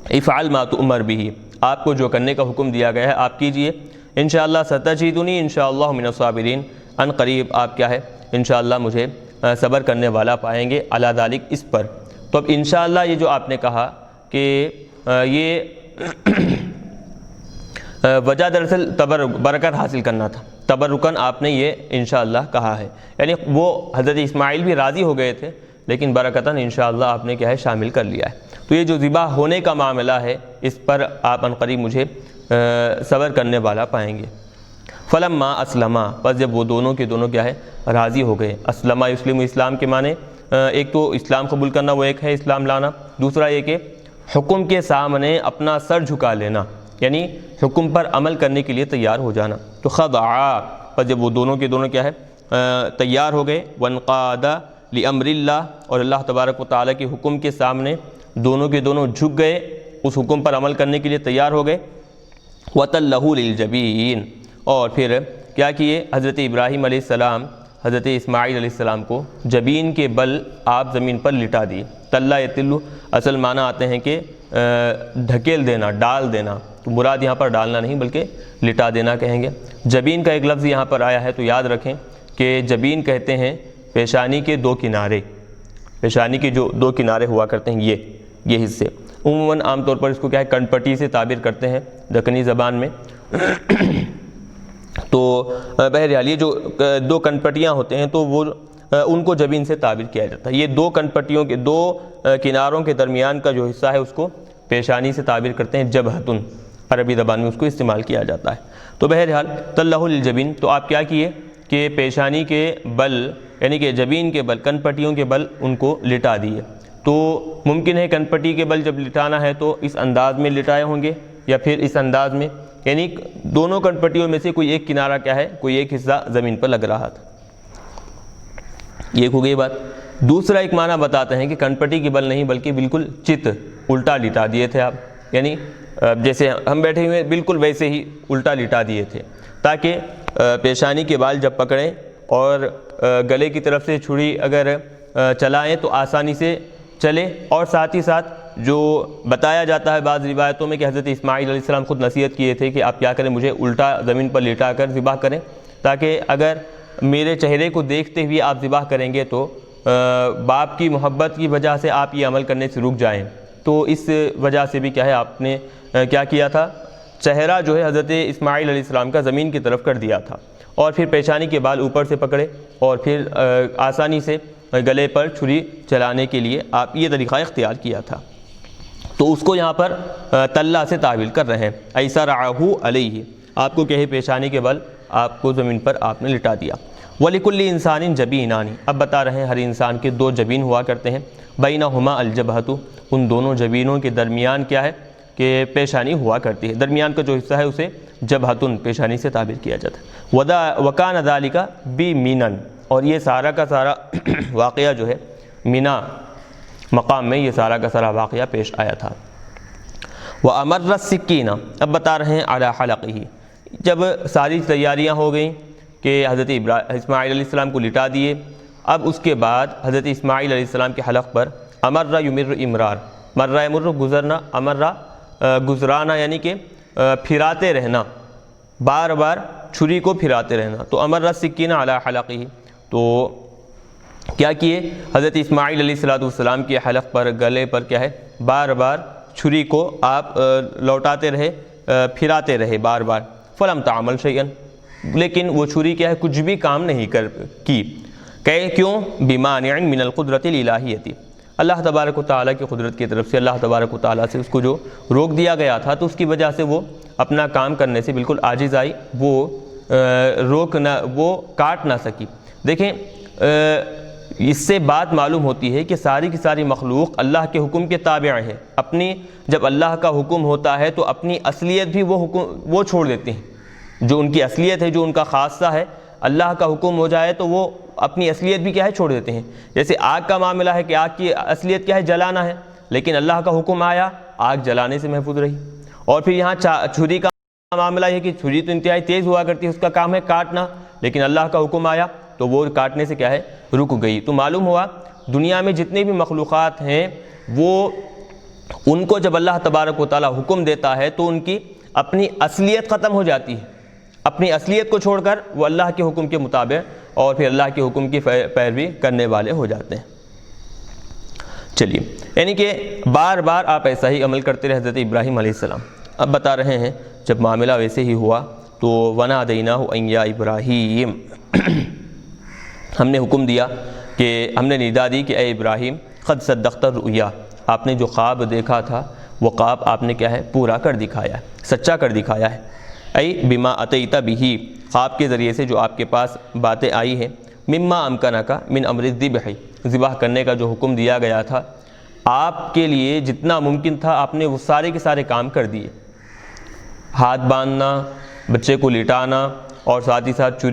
افعل ما تؤمر به، آپ کو جو کرنے کا حکم دیا گیا ہے آپ کیجئے، انشاءاللہ ستجدنی انشاءاللہ من الصابرین، ان قریب آپ کیا ہے انشاءاللہ مجھے صبر کرنے والا پائیں گے، علی ذالک، اس پر۔ تو اب انشاءاللہ یہ جو آپ نے کہا کہ یہ وجہ دراصل برکت حاصل کرنا تھا، تبرکن آپ نے یہ انشاءاللہ کہا ہے، یعنی وہ حضرت اسماعیل بھی راضی ہو گئے تھے لیکن برکتاً انشاءاللہ آپ نے کیا ہے شامل کر لیا ہے۔ تو یہ جو ذبح ہونے کا معاملہ ہے اس پر آپ ان قریب مجھے صبر کرنے والا پائیں گے۔ فلما اسلما، پس جب وہ دونوں کے دونوں کیا ہے راضی ہو گئے۔ اسلما یسلم، اسلام کے معنی ایک تو اسلام قبول کرنا، وہ ایک ہے اسلام لانا، دوسرا یہ کہ حکم کے سامنے اپنا سر جھکا لینا، یعنی حکم پر عمل کرنے کے لیے تیار ہو جانا۔ تو خضعا، پس جب وہ دونوں کے دونوں کیا ہے تیار ہو گئے، وانقاد لامر اللہ، اور اللہ تبارک و تعالیٰ کے حکم کے سامنے دونوں کے دونوں جھک گئے، اس حکم پر عمل کرنے کے لیے تیار ہو گئے۔ وَتَلَّهُ لِلْجَبِينِ، اور پھر کیا کیے حضرت ابراہیم علیہ السلام حضرت اسماعیل علیہ السلام کو جبین کے بل آپ زمین پر لٹا دیے۔ تلّہ یتلو اصل معنی آتے ہیں کہ ڈھکیل دینا، ڈال دینا، تو مراد یہاں پر ڈالنا نہیں بلکہ لٹا دینا کہیں گے۔ جبین کا ایک لفظ یہاں پر آیا ہے تو یاد رکھیں کہ جبین کہتے ہیں پیشانی کے دو کنارے، پیشانی کے جو دو کنارے ہوا کرتے ہیں یہ حصے، عموماً عام طور پر اس کو کیا ہے کنپٹی سے تعبیر کرتے ہیں دکنی زبان میں۔ تو بہرحال یہ جو دو کنپٹیاں ہوتے ہیں تو وہ ان کو جبین سے تعبیر کیا جاتا ہے۔ یہ دو کنپٹیوں کے دو کناروں کے درمیان کا جو حصہ ہے اس کو پیشانی سے تعبیر کرتے ہیں جبہتن، عربی زبان میں اس کو استعمال کیا جاتا ہے۔ تو بہرحال تلّہ للجبین، تو آپ کیا کیے کہ پیشانی کے بل یعنی کہ جبین کے بل، کنپٹیوں کے بل ان کو لٹا دیے۔ تو ممکن ہے کنپٹی کے بل جب لٹانا ہے تو اس انداز میں لٹائے ہوں گے یا پھر اس انداز میں، یعنی دونوں کنپٹیوں میں سے کوئی ایک کنارہ کیا ہے، کوئی ایک حصہ زمین پر لگ رہا تھا۔ یہ ہو گئی بات۔ دوسرا ایک معنی بتاتے ہیں کہ کنپٹی کی بل نہیں بلکہ بالکل چت الٹا لٹا دیے تھے آپ، یعنی جیسے ہم بیٹھے ہوئے بالکل ویسے ہی الٹا لٹا دیے تھے تاکہ پیشانی کے بال جب پکڑیں اور گلے کی طرف سے چھری اگر چلائیں تو آسانی سے چلے، اور ساتھ ہی ساتھ جو بتایا جاتا ہے بعض روایتوں میں کہ حضرت اسماعیل علیہ السلام خود نصیحت کیے تھے کہ آپ کیا کریں، مجھے الٹا زمین پر لٹا کر ذبح کریں تاکہ اگر میرے چہرے کو دیکھتے ہوئے آپ ذبح کریں گے تو باپ کی محبت کی وجہ سے آپ یہ عمل کرنے سے رک جائیں۔ تو اس وجہ سے بھی کیا ہے آپ نے کیا کیا تھا، چہرہ جو ہے حضرت اسماعیل علیہ السلام کا زمین کی طرف کر دیا تھا، اور پھر پیشانی کے بال اوپر سے پکڑے اور پھر آسانی سے گلے پر چھری چلانے کے لیے آپ یہ طریقہ اختیار کیا تھا۔ تو اس کو یہاں پر تلّہ سے تعبیر کر رہے ہیں، ایسا رعاہو علیہ، آپ کو کہے پیشانی کے بل آپ کو زمین پر آپ نے لٹا دیا۔ وَلِكُلِّ إِنسَانٍ جَبِينَانِ، اب بتا رہے ہیں ہر انسان کے دو جبین ہوا کرتے ہیں، بَيْنَهُمَا الْجَبْهَةُ، ان دونوں جبینوں کے درمیان کیا ہے کہ پیشانی ہوا کرتی ہے، درمیان کا جو حصہ ہے اسے جبہتن پیشانی سے تعبیر کیا جاتا ہے۔ وَكَانَ ذَلِكَ بِمِنَن، اور یہ سارا کا سارا واقعہ جو ہے مینا مقام میں یہ سارا کا سارا واقعہ پیش آیا تھا۔ وَأَمَرَّ السِّكِّينَ، اب بتا رہے ہیں عَلَى حَلَقِهِ، جب ساری تیاریاں ہو گئیں کہ حضرت اسماعیل علیہ السلام کو لٹا دیے۔ اب اس کے بعد حضرت اسماعیل علیہ السلام کے حلق پر امرہ یمر امرار، مرہ یمر گزرنا، امرہ گزرانا یعنی کہ پھراتے رہنا، بار بار چھری کو پھراتے رہنا، تو امرہ سکینہ علی حلقہ، تو کیا کیے حضرت اسماعیل علیہ السلام کے حلق پر، گلے پر کیا ہے بار بار چھری کو آپ لوٹاتے رہے، پھراتے رہے بار بار۔ فلم تعمل شیئا، لیکن وہ چھری کیا ہے کچھ بھی کام نہیں کی، کیوں؟ بمانع من القدرۃ الالہیۃ، اللہ تبارک و تعالیٰ کی قدرت کی طرف سے، اللہ تبارک و تعالیٰ سے اس کو جو روک دیا گیا تھا، تو اس کی وجہ سے وہ اپنا کام کرنے سے بالکل عاجز آئی، وہ کاٹ نہ سکی۔ دیکھیں اس سے بات معلوم ہوتی ہے کہ ساری کی ساری مخلوق اللہ کے حکم کے تابع ہے، جب اللہ کا حکم ہوتا ہے تو اپنی اصلیت بھی وہ چھوڑ دیتے ہیں، جو ان کی اصلیت ہے، جو ان کا خاصہ ہے، اللہ کا حکم ہو جائے تو وہ اپنی اصلیت بھی کیا ہے چھوڑ دیتے ہیں۔ جیسے آگ کا معاملہ ہے کہ آگ کی اصلیت کیا ہے جلانا ہے، لیکن اللہ کا حکم آیا آگ جلانے سے محفوظ رہی۔ اور پھر یہاں چھری کا معاملہ ہے کہ چھری تو انتہائی تیز ہوا کرتی ہے، اس کا کام ہے کاٹنا، لیکن اللہ کا حکم آیا تو وہ کاٹنے سے کیا ہے رک گئی۔ تو معلوم ہوا دنیا میں جتنے بھی مخلوقات ہیں ان کو جب اللہ تبارک و تعالیٰ حکم دیتا ہے تو ان کی اپنی اصلیت ختم ہو جاتی ہے، اپنی اصلیت کو چھوڑ کر وہ اللہ کے حکم کے مطابق اور پھر اللہ کے حکم کی پیروی کرنے والے ہو جاتے ہیں۔ چلیے، یعنی کہ بار بار آپ ایسا ہی عمل کرتے رہے حضرت ابراہیم علیہ السلام۔ اب بتا رہے ہیں جب معاملہ ویسے ہی ہوا تو وَنَادَيْنَاهُ أَن يَا إِبْرَاهِيمُ، ہم نے حکم دیا کہ ہم نے ندا دی کہ اے ابراہیم قد صدقت الرؤیا، آپ نے جو خواب دیکھا تھا وہ خواب آپ نے کیا ہے پورا کر دکھایا ہے، سچا کر دکھایا ہے۔ ای بما اتیت بہ، خواب کے ذریعے سے جو آپ کے پاس باتیں آئی ہیں، مما امکنک من امر الذبح، ذبح کرنے کا جو حکم دیا گیا تھا، آپ کے لیے جتنا ممکن تھا آپ نے وہ سارے کے سارے کام کر دیے، ہاتھ باندھنا، بچے کو لٹانا، اور ساتھ ہی ساتھ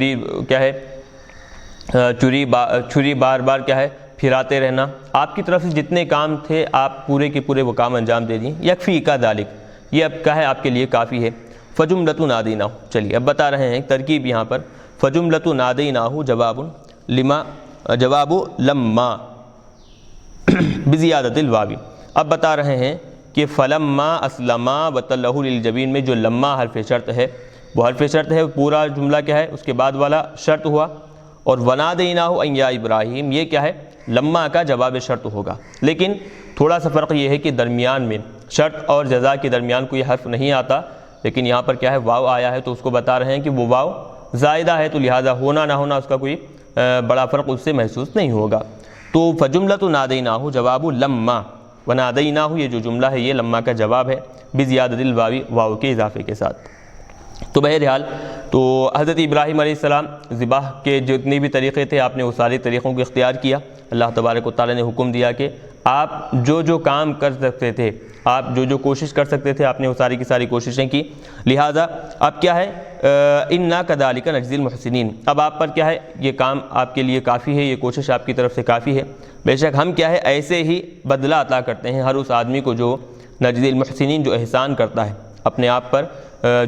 چھری بار بار کیا ہے پھراتے رہنا، آپ کی طرف سے جتنے کام تھے آپ پورے کے پورے وہ کام انجام دے دیں۔ یکفی کا ذالک، یہ اب کیا ہے آپ کے لیے کافی ہے۔ فجملۃ نادیناہ، چلیے اب بتا رہے ہیں ترکیب یہاں پر، فجملۃ نادیناہ جواب لما بزیادت الواو۔ اب بتا رہے ہیں کہ فلما اسلما وتلہ للجبین میں جو لما حرف شرط ہے وہ حرف شرط ہے، پورا جملہ کیا ہے اس کے بعد والا شرط ہوا، اور ونادیناہ ان یا ابراہیم یہ کیا ہے لما کا جواب شرط ہوگا۔ لیکن تھوڑا سا فرق یہ ہے کہ درمیان میں شرط اور جزا کے درمیان کوئی حرف نہیں آتا، لیکن یہاں پر کیا ہے واو آیا ہے، تو اس کو بتا رہے ہیں کہ وہ واو زائدہ ہے، تو لہٰذا ہونا نہ ہونا اس کا کوئی بڑا فرق اس سے محسوس نہیں ہوگا۔ تو فجملۃ نادیناہ جواب لما، ونادیناہ یہ جو جملہ ہے یہ لما کا جواب ہے بزیادۃ الواو، واو کے اضافے کے ساتھ۔ تو بہرحال تو حضرت ابراہیم علیہ السلام ذبح کے جتنے بھی طریقے تھے آپ نے وہ سارے طریقوں کو اختیار کیا۔ اللہ تبارک و تعالیٰ نے حکم دیا کہ آپ جو کام کر سکتے تھے، آپ جو کوشش کر سکتے تھے آپ نے وہ ساری کی ساری کوششیں کی، لہٰذا اب کیا ہے انا کذالک نجزی المحسنین، اب آپ پر کیا ہے یہ کام آپ کے لیے کافی ہے، یہ کوشش آپ کی طرف سے کافی ہے، بے شک ہم کیا ہے ایسے ہی بدلہ عطا کرتے ہیں ہر اس آدمی کو جو نجزی المحسنین، جو احسان کرتا ہے اپنے آپ پر،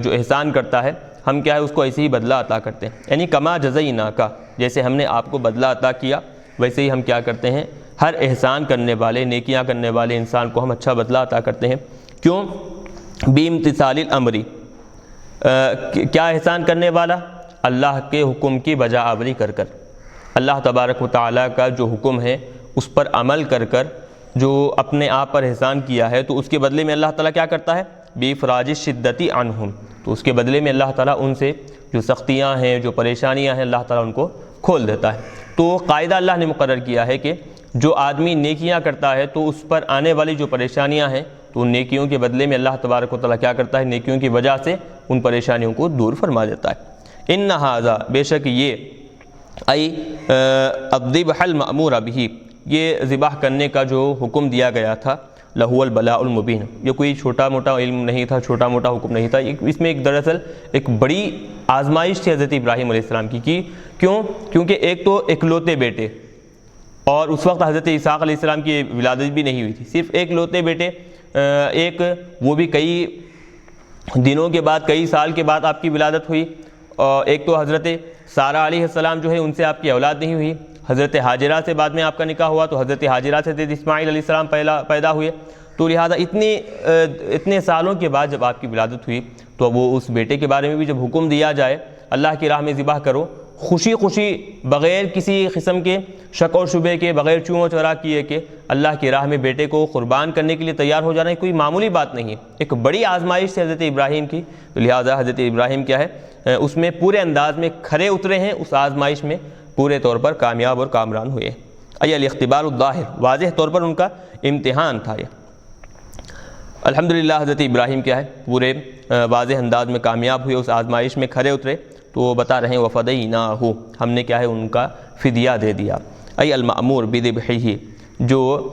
جو احسان کرتا ہے ہم کیا ہے اس کو ایسے ہی بدلہ عطا کرتے ہیں۔ یعنی کما جزیناک، جیسے ہم نے آپ کو بدلہ عطا کیا ویسے ہی ہم کیا کرتے ہیں ہر احسان کرنے والے، نیکیاں کرنے والے انسان کو ہم اچھا بدلہ عطا کرتے ہیں۔ کیوں؟ بامتثال الامر، کیا احسان کرنے والا؟ اللہ کے حکم کی بجا آوری کر کر، اللہ تبارک و تعالیٰ کا جو حکم ہے اس پر عمل کر کر جو اپنے آپ پر احسان کیا ہے، تو اس کے بدلے میں اللہ تعالیٰ کیا کرتا ہے بافراج الشدۃ عنہم، تو اس کے بدلے میں اللہ تعالیٰ ان سے جو سختیاں ہیں، جو پریشانیاں ہیں، اللہ تعالیٰ ان کو کھول دیتا ہے۔ تو قاعدہ اللہ نے مقرر کیا ہے کہ جو آدمی نیکیاں کرتا ہے تو اس پر آنے والی جو پریشانیاں ہیں تو ان نیکیوں کے بدلے میں اللہ تبارک و تعالیٰ کیا کرتا ہے نیکیوں کی وجہ سے ان پریشانیوں کو دور فرما دیتا ہے۔ ان ھذا، بے شک یہ، الذبح المأمور بہ، یہ ذبح کرنے کا جو حکم دیا گیا تھا، لہو البلاء المبین، یہ کوئی چھوٹا موٹا علم نہیں تھا، چھوٹا موٹا حکم نہیں تھا، اس میں دراصل ایک بڑی آزمائش تھی حضرت ابراہیم علیہ السلام کی۔ کیوں؟ کیونکہ ایک تو اکلوتے بیٹے، اور اس وقت حضرت اسحاق علیہ السلام کی ولادت بھی نہیں ہوئی تھی، صرف ایک لوتے بیٹے، ایک وہ بھی کئی دنوں کے بعد، کئی سال کے بعد آپ کی ولادت ہوئی، اور ایک تو حضرت سارہ علیہ السلام جو ہے ان سے آپ کی اولاد نہیں ہوئی، حضرت ہاجرہ سے بعد میں آپ کا نکاح ہوا تو حضرت ہاجرہ سے حضرت اسماعیل علیہ السلام پیدا ہوئے، تو لہٰذا اتنے سالوں کے بعد جب آپ کی ولادت ہوئی تو وہ اس بیٹے کے بارے میں بھی جب حکم دیا جائے اللہ کی راہ میں ذبح کرو، خوشی خوشی بغیر کسی قسم کے شک اور شبے کے، بغیر چوں چرا کیے کہ اللہ کی راہ میں بیٹے کو قربان کرنے کے لیے تیار ہو جانا کوئی معمولی بات نہیں ہے، ایک بڑی آزمائش سے حضرت ابراہیم کی، تو لہٰذا حضرت ابراہیم کیا ہے اس میں پورے انداز میں کھرے اترے ہیں، اس آزمائش میں پورے طور پر کامیاب اور کامران ہوئے۔ ای الاختبار الظاہر، واضح طور پر ان کا امتحان تھا یہ۔ الحمدللہ حضرت ابراہیم کیا ہے پورے واضح انداز میں کامیاب ہوئے، اس آزمائش میں کھرے اترے، تو وہ بتا رہے ہیں وفدیناہ، ہم نے کیا ہے ان کا فدیہ دے دیا۔ ای المأمور بذبحہ، جو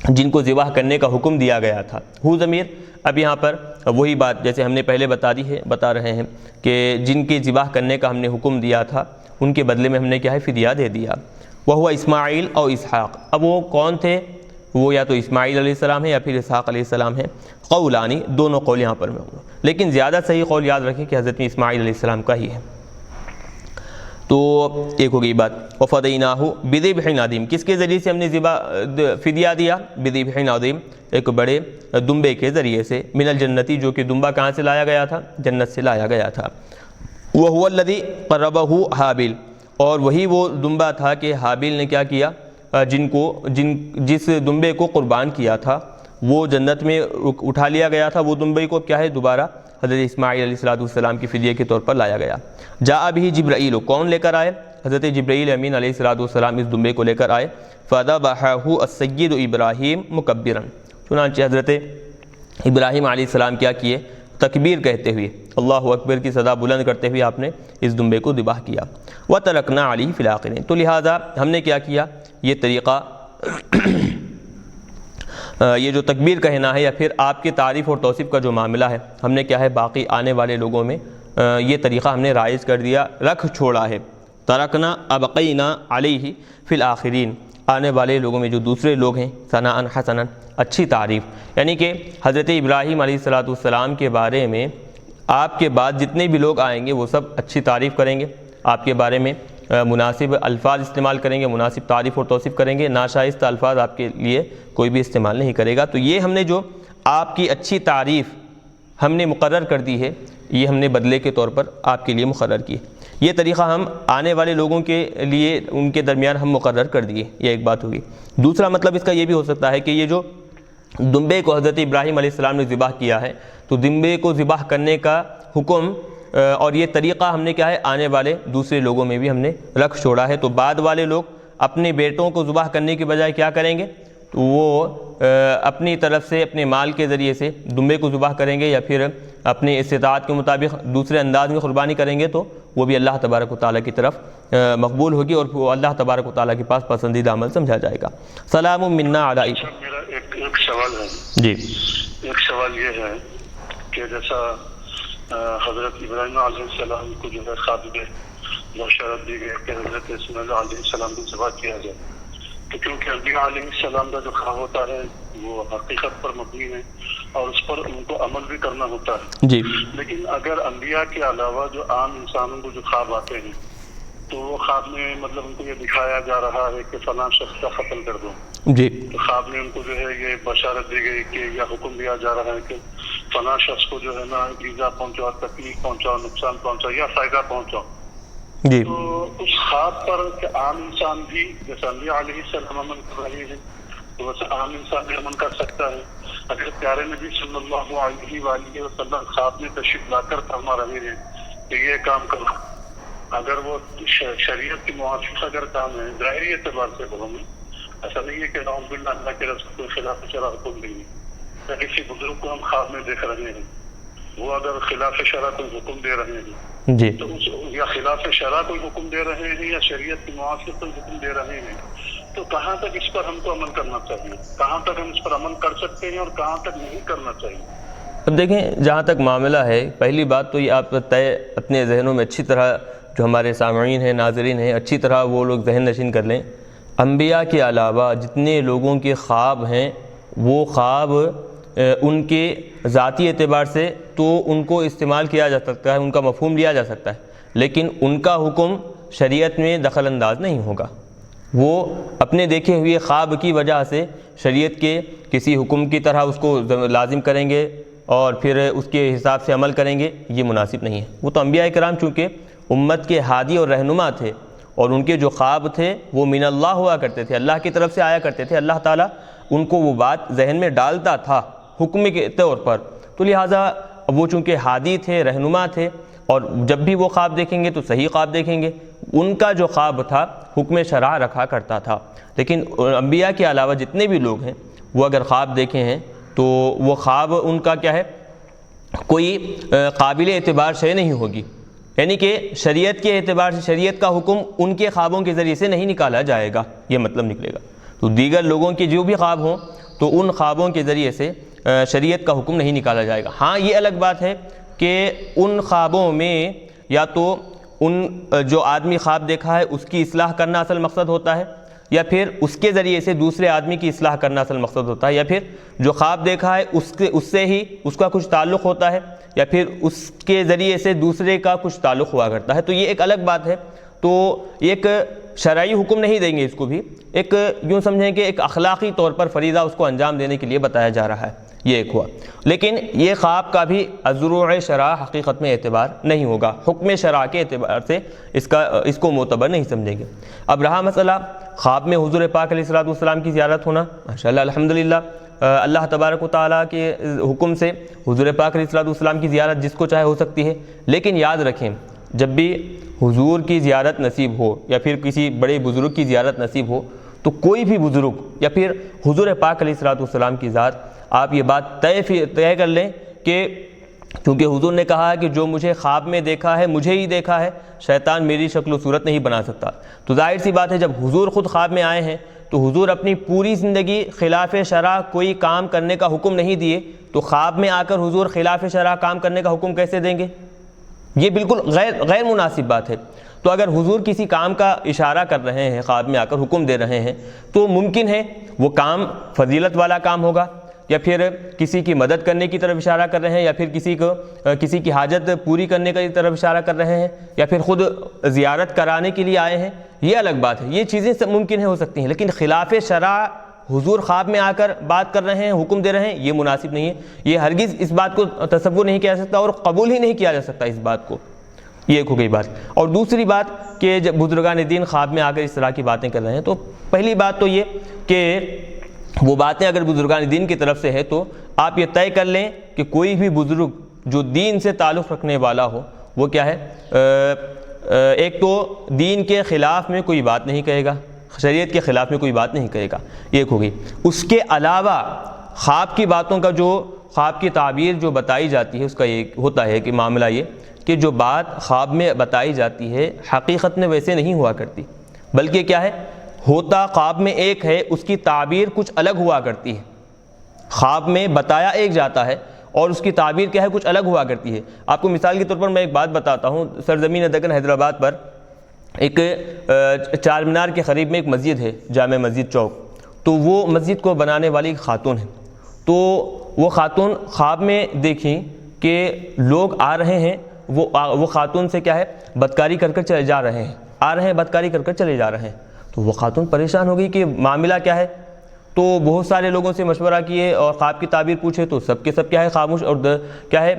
جن کو ذبح کرنے کا حکم دیا گیا تھا، ہو ضمیر اب یہاں پر وہی بات جیسے ہم نے پہلے بتا رہے ہیں کہ جن کے ذبح کرنے کا ہم نے حکم دیا تھا ان کے بدلے میں ہم نے کیا ہے فدیہ دے دیا۔ وہو اسماعیل اور اسحاق، اب وہ کون تھے؟ وہ یا تو اسماعیل علیہ السلام ہے یا پھر اسحاق علیہ السلام ہے، قولانی، دونوں قول یہاں پر میں ہوں، لیکن زیادہ صحیح قول یاد رکھیں کہ حضرت اسماعیل علیہ السلام کا ہی ہے۔ تو ایک ہو گئی بات، وفدیناہ بذبح عظیم، کس کے ذریعے سے ہم نے فدیہ دیا؟ بذبح عظیم، ایک بڑے دمبے کے ذریعے سے، من الجنتی، جو کہ دمبا کہاں سے لایا گیا تھا؟ جنت سے لایا گیا تھا۔ وہو الذی قربہ حابیل، اور وہی وہ دمبا تھا کہ حابیل نے کیا کیا، جس دمبے کو قربان کیا تھا وہ جنت میں اٹھا لیا گیا تھا، وہ دمبے کو کیا ہے دوبارہ حضرت اسماعیل علیہ السلام کی فدیے کے طور پر لایا گیا۔ جاء بہ جبرائیل، کون لے کر آئے؟ حضرت جبرائیل امین علیہ السلام اس دمبے کو لے کر آئے۔ فذبحہ السید ابراہیم مکبرا، چنانچہ حضرت ابراہیم علیہ السلام کیا کیے؟ تکبیر کہتے ہوئے، اللہ اکبر کی صدا بلند کرتے ہوئے آپ نے اس دمبے کو ذبح کیا۔ وترکنا علیہ فی الآخرین، تو لہٰذا ہم نے کیا کیا؟ یہ طریقہ یہ جو تکبیر کہنا ہے یا پھر آپ کے تعریف اور توصیف کا جو معاملہ ہے، ہم نے کیا ہے باقی آنے والے لوگوں میں یہ طریقہ ہم نے رائج کر دیا، رکھ چھوڑا ہے۔ ترکنا ابقینا علیہ فی الآخرین، آنے والے لوگوں میں جو دوسرے لوگ ہیں، ثناء حسنا، اچھی تعریف، یعنی کہ حضرت ابراہیم علیہ السلام کے بارے میں آپ کے بعد جتنے بھی لوگ آئیں گے وہ سب اچھی تعریف کریں گے، آپ کے بارے میں مناسب الفاظ استعمال کریں گے، مناسب تعریف اور توصیف کریں گے، ناشائستہ الفاظ آپ کے لیے کوئی بھی استعمال نہیں کرے گا۔ تو یہ ہم نے جو آپ کی اچھی تعریف ہم نے مقرر کر دی ہے، یہ ہم نے بدلے کے طور پر آپ کے لیے مقرر کی، یہ طریقہ ہم آنے والے لوگوں کے لیے ان کے درمیان ہم مقرر کر دیے، یہ ایک بات ہوگی۔ دوسرا مطلب اس کا یہ بھی ہو سکتا ہے کہ یہ جو دمبے کو حضرت ابراہیم علیہ السلام نے ذبح کیا ہے، تو دمبے کو ذبح کرنے کا حکم اور یہ طریقہ ہم نے کیا ہے آنے والے دوسرے لوگوں میں بھی ہم نے رکھ چھوڑا ہے۔ تو بعد والے لوگ اپنے بیٹوں کو ذبح کرنے کی بجائے کیا کریں گے؟ تو وہ اپنی طرف سے اپنے مال کے ذریعے سے دمبے کو ذبح کریں گے، یا پھر اپنی استطاعت کے مطابق دوسرے انداز میں قربانی کریں گے، تو وہ بھی اللہ تبارک و تعالیٰ کی طرف مقبول ہوگی اور وہ اللہ تبارک و تعالیٰ کے پاس پسندیدہ عمل سمجھا جائے گا۔ سلام منا علی۔ میرا ایک سوال ہے جی، ایک سوال یہ ہے کہ جیسا حضرت ابراہیم علیہ السلام کو جو ہے خواب میں بشارت دی گئی کہ حضرت اسماعیل علیہ السلام کو ذبح کیا جائے، تو کیونکہ انبیاء علیہ السلام کا جو خواب ہوتا ہے وہ حقیقت پر مبنی ہے اور اس پر ان کو عمل بھی کرنا ہوتا ہے، جی، لیکن اگر انبیاء کے علاوہ جو عام انسانوں کو جو خواب آتے ہیں تو وہ خواب میں مطلب ان کو یہ دکھایا جا رہا ہے کہ فلاں شخص کا قتل کر دو، جی، تو خواب میں ان کو جو ہے یہ بشارت دی گئی کہ یا حکم دیا جا رہا ہے کہ فلاں شخص کو جو ہے نا ایذا پہنچاؤ، تکلیف پہنچاؤ، نقصان پہنچاؤ یا فائدہ پہنچاؤ، جی، تو اس خواب پر کہ عام انسان بھی جیسے انبیاء علیہ السلام عمل کر رہے ہیں تو ویسے عام انسان بھی عمل کر سکتا ہے۔ اگر پیارے نبی صلی اللہ علیہ وآلہ وسلم خواب میں تشریف لا کر فرما رہے ہیں کہ یہ کام کرو، اگر وہ شریعت کے موافق اگر کام ہے ظاہری اعتبار سے بولوں میں، ایسا نہیں ہے کہ نعوذ باللہ اللہ کے رسول کو خلاف شرع حکم نہیں ہے، یا کسی بزرگ کو ہم خواب میں دیکھ رہے ہیں وہ اگر خلاف شرع کوئی حکم دے رہے ہیں جی، تو یا خلاف شرع کوئی حکم دے رہے ہیں یا شریعت کے موافق کوئی حکم دے رہے ہیں، تو کہاں تک اس پر ہم کو عمل کرنا چاہیے، کہاں تک ہم اس پر عمل کر سکتے ہیں اور کہاں تک نہیں کرنا چاہیے؟ اب دیکھیں جہاں تک معاملہ ہے، پہلی بات تو یہ آپ اپنے ذہنوں میں اچھی طرح جو ہمارے سامعین ہیں، ناظرین ہیں، اچھی طرح وہ لوگ ذہن نشین کر لیں، انبیاء کے علاوہ جتنے لوگوں کے خواب ہیں وہ خواب ان کے ذاتی اعتبار سے تو ان کو استعمال کیا جا سکتا ہے، ان کا مفہوم لیا جا سکتا ہے، لیکن ان کا حکم شریعت میں دخل انداز نہیں ہوگا. وہ اپنے دیکھے ہوئے خواب کی وجہ سے شریعت کے کسی حکم کی طرح اس کو لازم کریں گے اور پھر اس کے حساب سے عمل کریں گے، یہ مناسب نہیں ہے. وہ تو انبیاء کرام چونکہ امت کے ہادی اور رہنما تھے اور ان کے جو خواب تھے وہ من اللہ ہوا کرتے تھے، اللہ کی طرف سے آیا کرتے تھے. اللہ تعالیٰ ان کو وہ بات ذہن میں ڈالتا تھا حکم کے طور پر، تو لہٰذا وہ چونکہ ہادی تھے، رہنما تھے، اور جب بھی وہ خواب دیکھیں گے تو صحیح خواب دیکھیں گے. ان کا جو خواب تھا حکم شرع رکھا کرتا تھا. لیکن انبیاء کے علاوہ جتنے بھی لوگ ہیں وہ اگر خواب دیکھے ہیں تو وہ خواب ان کا کیا ہے، کوئی قابل اعتبار شے نہیں ہوگی. یعنی کہ شریعت کے اعتبار سے شریعت کا حکم ان کے خوابوں کے ذریعے سے نہیں نکالا جائے گا، یہ مطلب نکلے گا. تو دیگر لوگوں کے جو بھی خواب ہوں تو ان خوابوں کے ذریعے سے شریعت کا حکم نہیں نکالا جائے گا. ہاں یہ الگ بات ہے کہ ان خوابوں میں یا تو ان جو آدمی خواب دیکھا ہے اس کی اصلاح کرنا اصل مقصد ہوتا ہے، یا پھر اس کے ذریعے سے دوسرے آدمی کی اصلاح کرنا اصل مقصد ہوتا ہے، یا پھر جو خواب دیکھا ہے اس سے ہی اس کا کچھ تعلق ہوتا ہے، یا پھر اس کے ذریعے سے دوسرے کا کچھ تعلق ہوا کرتا ہے. تو یہ ایک الگ بات ہے. تو ایک شرعی حکم نہیں دیں گے اس کو بھی، ایک یوں سمجھیں کہ ایک اخلاقی طور پر فریضہ اس کو انجام دینے کے لیے بتایا جا رہا ہے، یہ ایک ہوا. لیکن یہ خواب کا بھی ازروع شرع حقیقت میں اعتبار نہیں ہوگا، حکم شرع کے اعتبار سے اس کو معتبر نہیں سمجھیں گے. اب رہا مسئلہ خواب میں حضور پاک علیہ الصلوۃ والسلام کی زیارت ہونا، ماشاءاللہ الحمدللہ اللہ تبارک و تعالیٰ کے حکم سے حضور پاک علیہ الصلوۃ والسلام کی زیارت جس کو چاہے ہو سکتی ہے. لیکن یاد رکھیں جب بھی حضور کی زیارت نصیب ہو یا پھر کسی بڑے بزرگ کی زیارت نصیب ہو تو کوئی بھی بزرگ یا پھر حضور پاک علیہ الصلوۃ والسلام کی ذات، آپ یہ بات طے کر لیں کہ کیونکہ حضور نے کہا ہے کہ جو مجھے خواب میں دیکھا ہے مجھے ہی دیکھا ہے، شیطان میری شکل و صورت نہیں بنا سکتا. تو ظاہر سی بات ہے جب حضور خود خواب میں آئے ہیں تو حضور اپنی پوری زندگی خلاف شرع کوئی کام کرنے کا حکم نہیں دیے، تو خواب میں آ کر حضور خلاف شرع کام کرنے کا حکم کیسے دیں گے؟ یہ بالکل غیر مناسب بات ہے. تو اگر حضور کسی کام کا اشارہ کر رہے ہیں، خواب میں آ کر حکم دے رہے ہیں، تو ممکن ہے وہ کام فضیلت والا کام ہوگا، یا پھر کسی کی مدد کرنے کی طرف اشارہ کر رہے ہیں، یا پھر کسی کی حاجت پوری کرنے کی طرف اشارہ کر رہے ہیں، یا پھر خود زیارت کرانے کے لیے آئے ہیں، یہ الگ بات ہے. یہ چیزیں سب ممکن ہے ہو سکتی ہیں، لیکن خلاف شرع حضور خواب میں آ کر بات کر رہے ہیں، حکم دے رہے ہیں، یہ مناسب نہیں ہے. یہ ہرگز اس بات کو تصور نہیں کیا جا سکتا اور قبول ہی نہیں کیا جا سکتا اس بات کو. یہ ایک ہو گئی بات. اور دوسری بات کہ جب بزرگان دین خواب میں آ کر اس طرح کی باتیں کر رہے ہیں، تو پہلی بات تو یہ کہ وہ باتیں اگر بزرگان دین کی طرف سے ہے تو آپ یہ طے کر لیں کہ کوئی بھی بزرگ جو دین سے تعلق رکھنے والا ہو وہ کیا ہے، ایک تو دین کے خلاف میں کوئی بات نہیں کہے گا، شریعت کے خلاف میں کوئی بات نہیں کہے گا، ایک ہو گئی. اس کے علاوہ خواب کی باتوں کا جو خواب کی تعبیر جو بتائی جاتی ہے اس کا یہ ہوتا ہے کہ معاملہ یہ کہ جو بات خواب میں بتائی جاتی ہے حقیقت میں ویسے نہیں ہوا کرتی، بلکہ کیا ہے ہوتا خواب میں ایک ہے، اس کی تعبیر کچھ الگ ہوا کرتی ہے. خواب میں بتایا ایک جاتا ہے اور اس کی تعبیر کیا ہے کچھ الگ ہوا کرتی ہے. آپ کو مثال کے طور پر میں ایک بات بتاتا ہوں. سرزمین دکن حیدرآباد پر ایک چار مینار کے قریب میں ایک مسجد ہے، جامع مسجد چوک. تو وہ مسجد کو بنانے والی ایک خاتون ہے. تو وہ خاتون خواب میں دیکھیں کہ لوگ آ رہے ہیں، وہ خاتون سے کیا ہے بدکاری کر کر چلے جا رہے ہیں، آ رہے ہیں بدکاری کر کر چلے جا رہے ہیں. تو وہ خاتون پریشان ہو گئی کہ معاملہ کیا ہے. تو بہت سارے لوگوں سے مشورہ کیے اور خواب کی تعبیر پوچھے تو سب کے سب کیا ہے خاموش، اور کیا ہے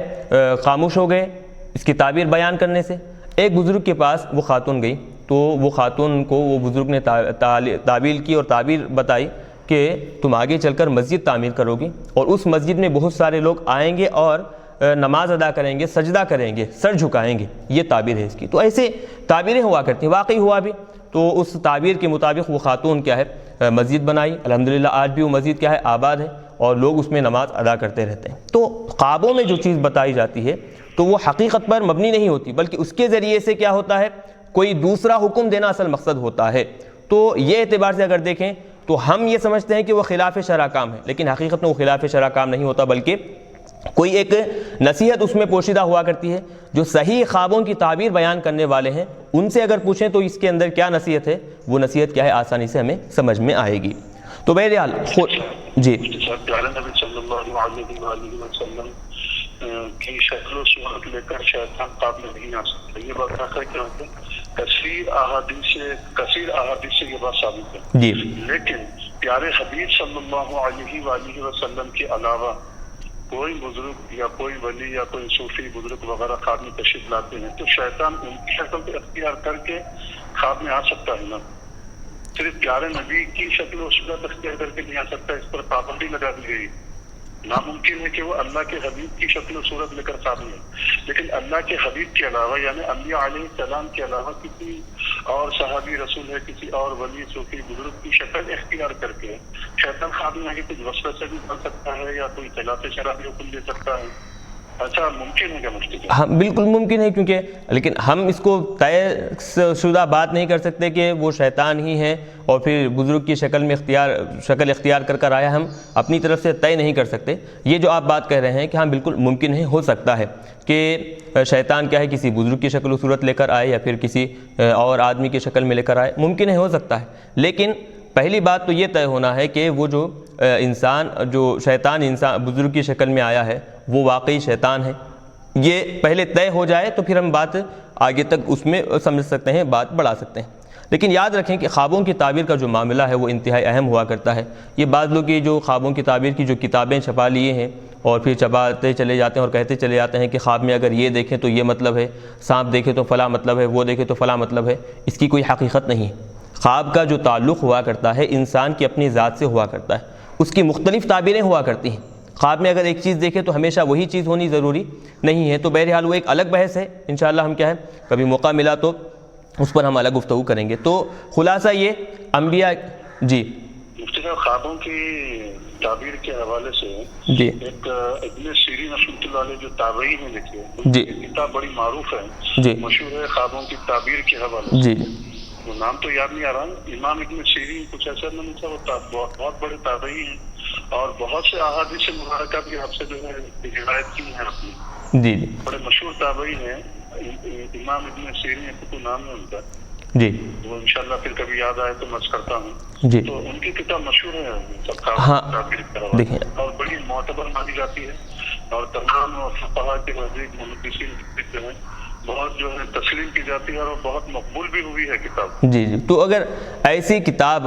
خاموش ہو گئے اس کی تعبیر بیان کرنے سے. ایک بزرگ کے پاس وہ خاتون گئی تو وہ خاتون کو وہ بزرگ نے تعبیر کی اور تعبیر بتائی کہ تم آگے چل کر مسجد تعمیر کرو گی اور اس مسجد میں بہت سارے لوگ آئیں گے اور نماز ادا کریں گے، سجدہ کریں گے، سر جھکائیں گے. یہ تعبیر ہے اس کی. تو ایسے تعبیریں ہوا کرتی ہیں، واقعی ہوا بھی. تو اس تعبیر کے مطابق وہ خاتون کیا ہے مسجد بنائی. الحمدللہ آج بھی وہ مسجد کیا ہے آباد ہے اور لوگ اس میں نماز ادا کرتے رہتے ہیں. تو خوابوں میں جو چیز بتائی جاتی ہے تو وہ حقیقت پر مبنی نہیں ہوتی، بلکہ اس کے ذریعے سے کیا ہوتا ہے کوئی دوسرا حکم دینا اصل مقصد ہوتا ہے. تو یہ اعتبار سے اگر دیکھیں تو ہم یہ سمجھتے ہیں کہ وہ خلاف شرع کام ہے، لیکن حقیقت میں وہ خلاف شرع کام نہیں ہوتا، بلکہ کوئی ایک نصیحت اس میں پوشیدہ ہوا کرتی ہے. جو صحیح خوابوں کی تعبیر بیان کرنے والے ہیں ان سے اگر پوچھیں تو اس کے اندر کیا نصیحت ہے، وہ نصیحت کیا ہے آسانی سے ہمیں سمجھ میں آئے گی. تو بہرحال جی پیارے نبی صلی اللہ علیہ وسلم کی شکل و صورت لے کر شیطان خواب میں نہیں آ سکتا. یہ بات آخر کیا ہوتا ہے، کثیر احادیث سے یہ بات ثابت ہے. جی. لیکن پیارے حبیب صلی اللہ علیہ وآلہ وسلم کے علاوہ کوئی بزرگ یا کوئی ولی یا کوئی صوفی بزرگ وغیرہ خواب میں تشریف لاتے ہیں تو شیطان ان کی شکل کو اختیار کر کے خواب میں آ سکتا ہے نا. صرف پیارے نبی کی شکل و صورت اختیار کر کے نہیں آ سکتا، اس پر پابندی لگا دی گئی. ناممکن ہے کہ وہ اللہ کے حبیب کی شکل و صورت لے کر خواب میں، لیکن اللہ کے حبیب کے علاوہ یعنی انبیاء علیہ السلام کے علاوہ کسی اور صحابی رسول ہے، کسی اور ولی صوفی بزرگ کی شکل اختیار کر کے شیطان خواب میں آگے کچھ وسوسے بھی بن سکتا ہے یا کوئی خلاف شرعی حکم دے سکتا ہے. اچھا ممکن ہے کیا مفتی صاحب؟ ہاں بالکل ممکن ہے، کیونکہ لیکن ہم اس کو طے شدہ بات نہیں کر سکتے کہ وہ شیطان ہی ہے اور پھر بزرگ کی شکل اختیار کر آیا. ہم اپنی طرف سے طے نہیں کر سکتے. یہ جو آپ بات کہہ رہے ہیں کہ ہاں بالکل ممکن ہے، ہو سکتا ہے کہ شیطان کیا ہے کسی بزرگ کی شکل و صورت لے کر آئے یا پھر کسی اور آدمی کی شکل میں لے کر آئے، ممکن ہے، ہو سکتا ہے. لیکن پہلی بات تو یہ طے ہونا ہے کہ وہ جو شیطان بزرگ کی شکل میں آیا ہے وہ واقعی شیطان ہے. یہ پہلے طے ہو جائے تو پھر ہم بات آگے تک اس میں سمجھ سکتے ہیں، بات بڑھا سکتے ہیں. لیکن یاد رکھیں کہ خوابوں کی تعبیر کا جو معاملہ ہے وہ انتہائی اہم ہوا کرتا ہے. یہ بعض لوگ کی جو خوابوں کی تعبیر کی جو کتابیں چھپا لیے ہیں اور پھر چھپاتے چلے جاتے ہیں اور کہتے چلے جاتے ہیں کہ خواب میں اگر یہ دیکھیں تو یہ مطلب ہے، سانپ دیکھے تو فلاں مطلب ہے، وہ دیکھے تو فلاں مطلب ہے. اس کی کوئی حقیقت نہیں ہے. خواب کا جو تعلق ہوا کرتا ہے انسان کی اپنی ذات سے ہوا کرتا ہے، اس کی مختلف تعبیریں ہوا کرتی ہیں. خواب میں اگر ایک چیز دیکھے تو ہمیشہ وہی چیز ہونی ضروری نہیں ہے. تو بہرحال وہ ایک الگ بحث ہے، انشاءاللہ ہم کیا ہے کبھی موقع ملا تو اس پر ہم الگ گفتگو کریں گے. تو خلاصہ یہ انبیاء جی مفتی صاحب خوابوں کی تعبیر کے حوالے سے جی ایک ابن سیرین رحمۃ اللہ علیہ جو تابعی ہیں لکھے جی کتاب بڑی معروف ہے، جی مشہور ہے خوابوں کی تعبیر کے حوالے سے. جی وہ نام تو یاد نہیں آ رہا. امام ابن سیرین کچھ ایسا نہیں تھا، وہ بہت بڑے تابعی ہیں اور بہت سے احادیث مبارکہ بھی آپ سے جو ہے روایت کی ہیں آپ نے. جی جی بڑے مشہور تابعی ہیں امام ابن سیرین، کو نام ہے ان کا. جی وہ انشاءاللہ پھر کبھی یاد آئے تو مس کرتا ہوں. جی تو ان کی کتاب مشہور ہے سب ہاں تعبیر کے حوالے دیکھیں سے اور بڑی معتبر مانی جاتی ہے اور تمام فقہاء کے نزدیک محدثین جو ہیں بہت جو ہے تسلیم کی جاتی ہے اور بہت مقبول بھی ہوئی ہے کتاب. جی جی. تو اگر ایسی کتاب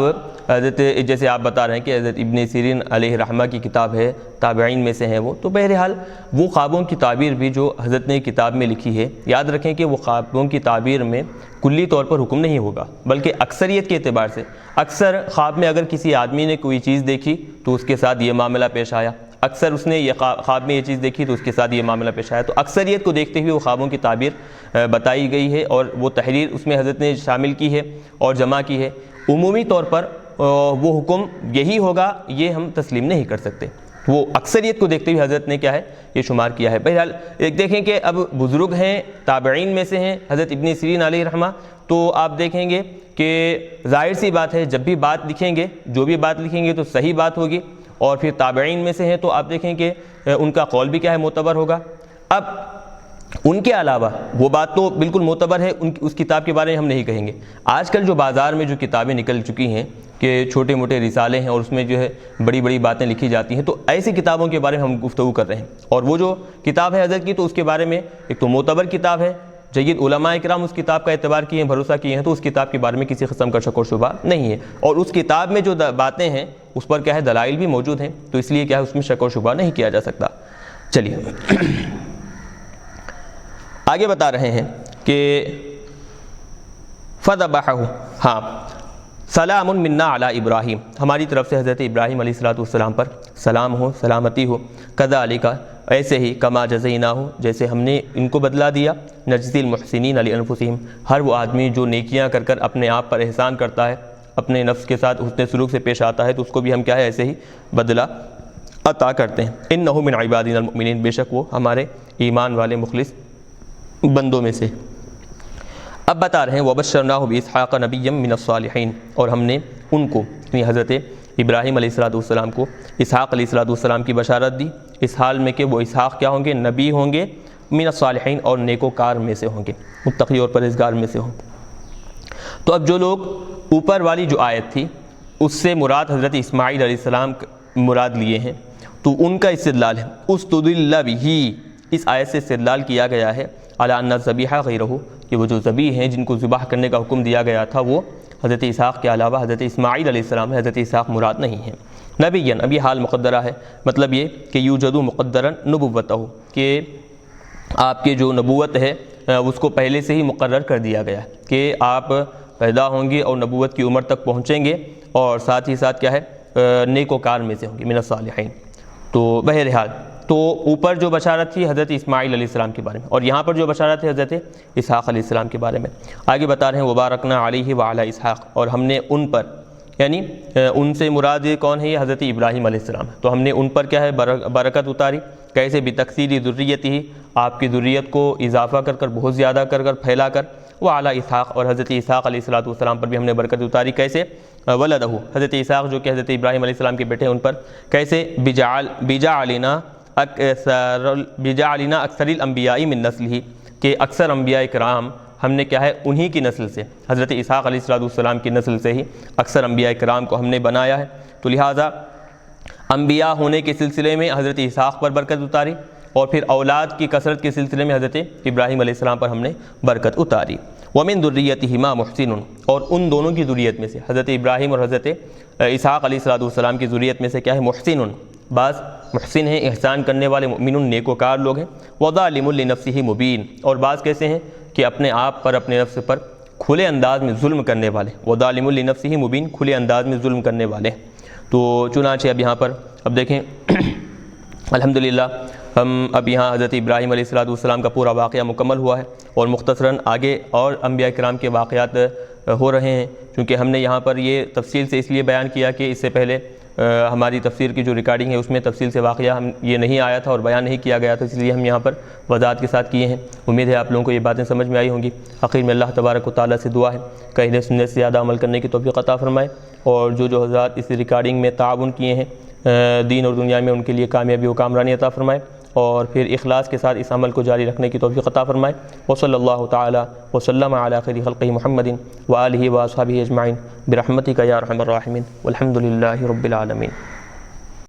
حضرت جیسے آپ بتا رہے ہیں کہ حضرت ابن سیرین علیہ رحمہ کی کتاب ہے، تابعین میں سے ہیں وہ، تو بہرحال وہ خوابوں کی تعبیر بھی جو حضرت نے کتاب میں لکھی ہے، یاد رکھیں کہ وہ خوابوں کی تعبیر میں کلی طور پر حکم نہیں ہوگا بلکہ اکثریت کے اعتبار سے. اکثر خواب میں اگر کسی آدمی نے کوئی چیز دیکھی تو اس کے ساتھ یہ معاملہ پیش آیا، اکثر اس نے یہ خواب میں یہ چیز دیکھی تو اس کے ساتھ یہ معاملہ پیش آیا. تو اکثریت کو دیکھتے ہوئے وہ خوابوں کی تعبیر بتائی گئی ہے اور وہ تحریر اس میں حضرت نے شامل کی ہے اور جمع کی ہے. عمومی طور پر وہ حکم یہی ہوگا یہ ہم تسلیم نہیں کر سکتے. وہ اکثریت کو دیکھتے ہوئے حضرت نے کیا ہے یہ شمار کیا ہے. بہرحال ایک دیکھیں کہ اب بزرگ ہیں، تابعین میں سے ہیں حضرت ابن سیرین علیہ رحمہ، تو آپ دیکھیں گے کہ ظاہر سی بات ہے جب بھی بات لکھیں گے، جو بھی بات لکھیں گے تو صحیح بات ہوگی. اور پھر تابعین میں سے ہیں تو آپ دیکھیں کہ ان کا قول بھی کیا ہے معتبر ہوگا. اب ان کے علاوہ وہ بات تو بالکل معتبر ہے، اس کتاب کے بارے میں ہم نہیں کہیں گے. آج کل جو بازار میں جو کتابیں نکل چکی ہیں کہ چھوٹے موٹے رسالے ہیں اور اس میں جو ہے بڑی بڑی باتیں لکھی جاتی ہیں، تو ایسی کتابوں کے بارے میں ہم گفتگو کر رہے ہیں. اور وہ جو کتاب ہے حضرت کی تو اس کے بارے میں ایک تو معتبر کتاب ہے، جید علماء کرام اس کتاب کا اعتبار کیے ہیں، بھروسہ کیے ہیں، تو اس کتاب کے بارے میں کسی قسم کا شک و شبہ نہیں ہے. اور اس کتاب میں جو باتیں ہیں اس پر کیا ہے دلائل بھی موجود ہیں، تو اس لیے کیا ہے اس میں شک و شبہ نہیں کیا جا سکتا. چلیے آگے بتا رہے ہیں کہ فذبحہ، ہاں سلام منا علی ابراہیم، ہماری طرف سے حضرت ابراہیم علیہ السلام پر سلام ہو، سلامتی ہو. کذالک، ایسے ہی، کما جزیناہ، جیسے ہم نے ان کو بدلا دیا، نجزی المحسنین علی انفسہم، ہر وہ آدمی جو نیکیاں کر کر اپنے آپ پر احسان کرتا ہے، اپنے نفس کے ساتھ حسن سلوک سے پیش آتا ہے، تو اس کو بھی ہم کیا ہے ایسے ہی بدلہ عطا کرتے ہیں. انہ من عبادنا المؤمنین، بے شک وہ ہمارے ایمان والے مخلص بندوں میں سے. اب بتا رہے ہیں وبشرناہ باسحاق نبیا من الصالحین، اور ہم نے ان کو یعنی حضرت ابراہیم علیہ السلام کو اسحاق علیہ السلام کی بشارت دی، اس حال میں کہ وہ اسحاق کیا ہوں گے نبی ہوں گے، من الصالحین اور نیکوکار میں سے ہوں گے، متقی اور پرہیزگار میں سے ہوں. تو اب جو لوگ اوپر والی جو آیت تھی اس سے مراد حضرت اسماعیل علیہ السلام مراد لیے ہیں، تو ان کا استدلال ہے استدل بہ، اس آیت سے استدلال کیا گیا ہے علی ان الذبیحہ غیرہ، کہ وہ جو ذبیح ہیں جن کو ذبح کرنے کا حکم دیا گیا تھا وہ حضرت اسحاق کے علاوہ حضرت اسماعیل علیہ السلام ہے، حضرت اسحاق مراد نہیں ہیں۔ نبیًا، اب یہ حال مقدرہ ہے، مطلب یہ کہ یوجد مقدرا نبوتہ، کہ آپ کے جو نبوت ہے اس کو پہلے سے ہی مقرر کر دیا گیا ہے کہ آپ پیدا ہوں گے اور نبوت کی عمر تک پہنچیں گے، اور ساتھ ہی ساتھ کیا ہے نیک وکار میں سے ہوں گے، من الصالحین۔ تو بہرحال تو اوپر جو بشارت تھی حضرت اسماعیل علیہ السلام کے بارے میں، اور یہاں پر جو بشارت ہے حضرت اسحاق علیہ السلام کے بارے میں۔ آگے بتا رہے ہیں وبارکنا علیہ وعلی اسحاق، اور ہم نے ان پر، یعنی ان سے مراد کون ہے؟ یہ حضرت ابراہیم علیہ السلام ہے، تو ہم نے ان پر کیا ہے برکت اتاری، کیسے؟ بتکثیر ذریتہ، آپ کی ذریت کو اضافہ کر کر، بہت زیادہ کر کر، پھیلا کر، وعلی اسحاق، اور حضرت اسحاق علیہ السلام پر بھی ہم نے برکت اتاری، کیسے؟ ولدہ، حضرت اسحاق جو کہ حضرت ابراہیم علیہ السلام کے بیٹے ہیں، ان پر کیسے؟ بجعلنا اکثر الانبیاء من نسلہ، کہ اکثر انبیاء کرام ہم نے کیا ہے انہی کی نسل سے، حضرت اسحاق علیہ السلام کی نسل سے ہی اکثر انبیاء کرام کو ہم نے بنایا ہے، تو لہٰذا انبیاء ہونے کے سلسلے میں حضرت اسحاق پر برکت اتاری، اور پھر اولاد کی کثرت کے سلسلے میں حضرت ابراہیم علیہ السلام پر ہم نے برکت اتاری۔ ومن ذریتہما محسن، اور ان دونوں کی ذریت میں سے، حضرت ابراہیم اور حضرت اسحاق علیہ السلام کی ذریت میں سے کیا ہے؟ محسن، بعض محسن ہیں، احسان کرنے والے، مؤمن نیکوکار لوگ ہیں، وظالم لنفسہ مبین، اور بعض کیسے ہیں کہ اپنے آپ پر، اپنے نفس پر کھلے انداز میں ظلم کرنے والے، وظالم لنفسہ مبین، کھلے انداز میں ظلم کرنے والے۔ تو چنانچہ اب یہاں پر اب دیکھیں الحمدللہ ہم اب یہاں حضرت ابراہیم علیہ السلام کا پورا واقعہ مکمل ہوا ہے، اور مختصراً آگے اور انبیاء کرام کے واقعات ہو رہے ہیں، چونکہ ہم نے یہاں پر یہ تفصیل سے اس لیے بیان کیا کہ اس سے پہلے ہماری تفسیر کی جو ریکارڈنگ ہے اس میں تفصیل سے واقعہ یہ نہیں آیا تھا اور بیان نہیں کیا گیا تھا، اس لیے ہم یہاں پر وضاحت کے ساتھ کیے ہیں۔ امید ہے آپ لوگوں کو یہ باتیں سمجھ میں آئی ہوں گی۔ آخر میں اللہ تبارک و تعالیٰ سے دعا ہے کہ اہل سنت سے زیادہ عمل کرنے کی توفیق عطا فرمائے، اور جو حضرات اس ریکارڈنگ میں تعاون کیے ہیں دین اور دنیا میں، ان کے لیے کامیابی و کامرانی عطا فرمائے، اور پھر اخلاص کے ساتھ اس عمل کو جاری رکھنے کی توفیق عطا فرمائے۔ وصلی اللہ تعالی وسلم علی خیر خلقہ محمد وآلہ واصحابہ اجمعین برحمتک یا ارحم الراحمین والحمد للہ رب العالمین۔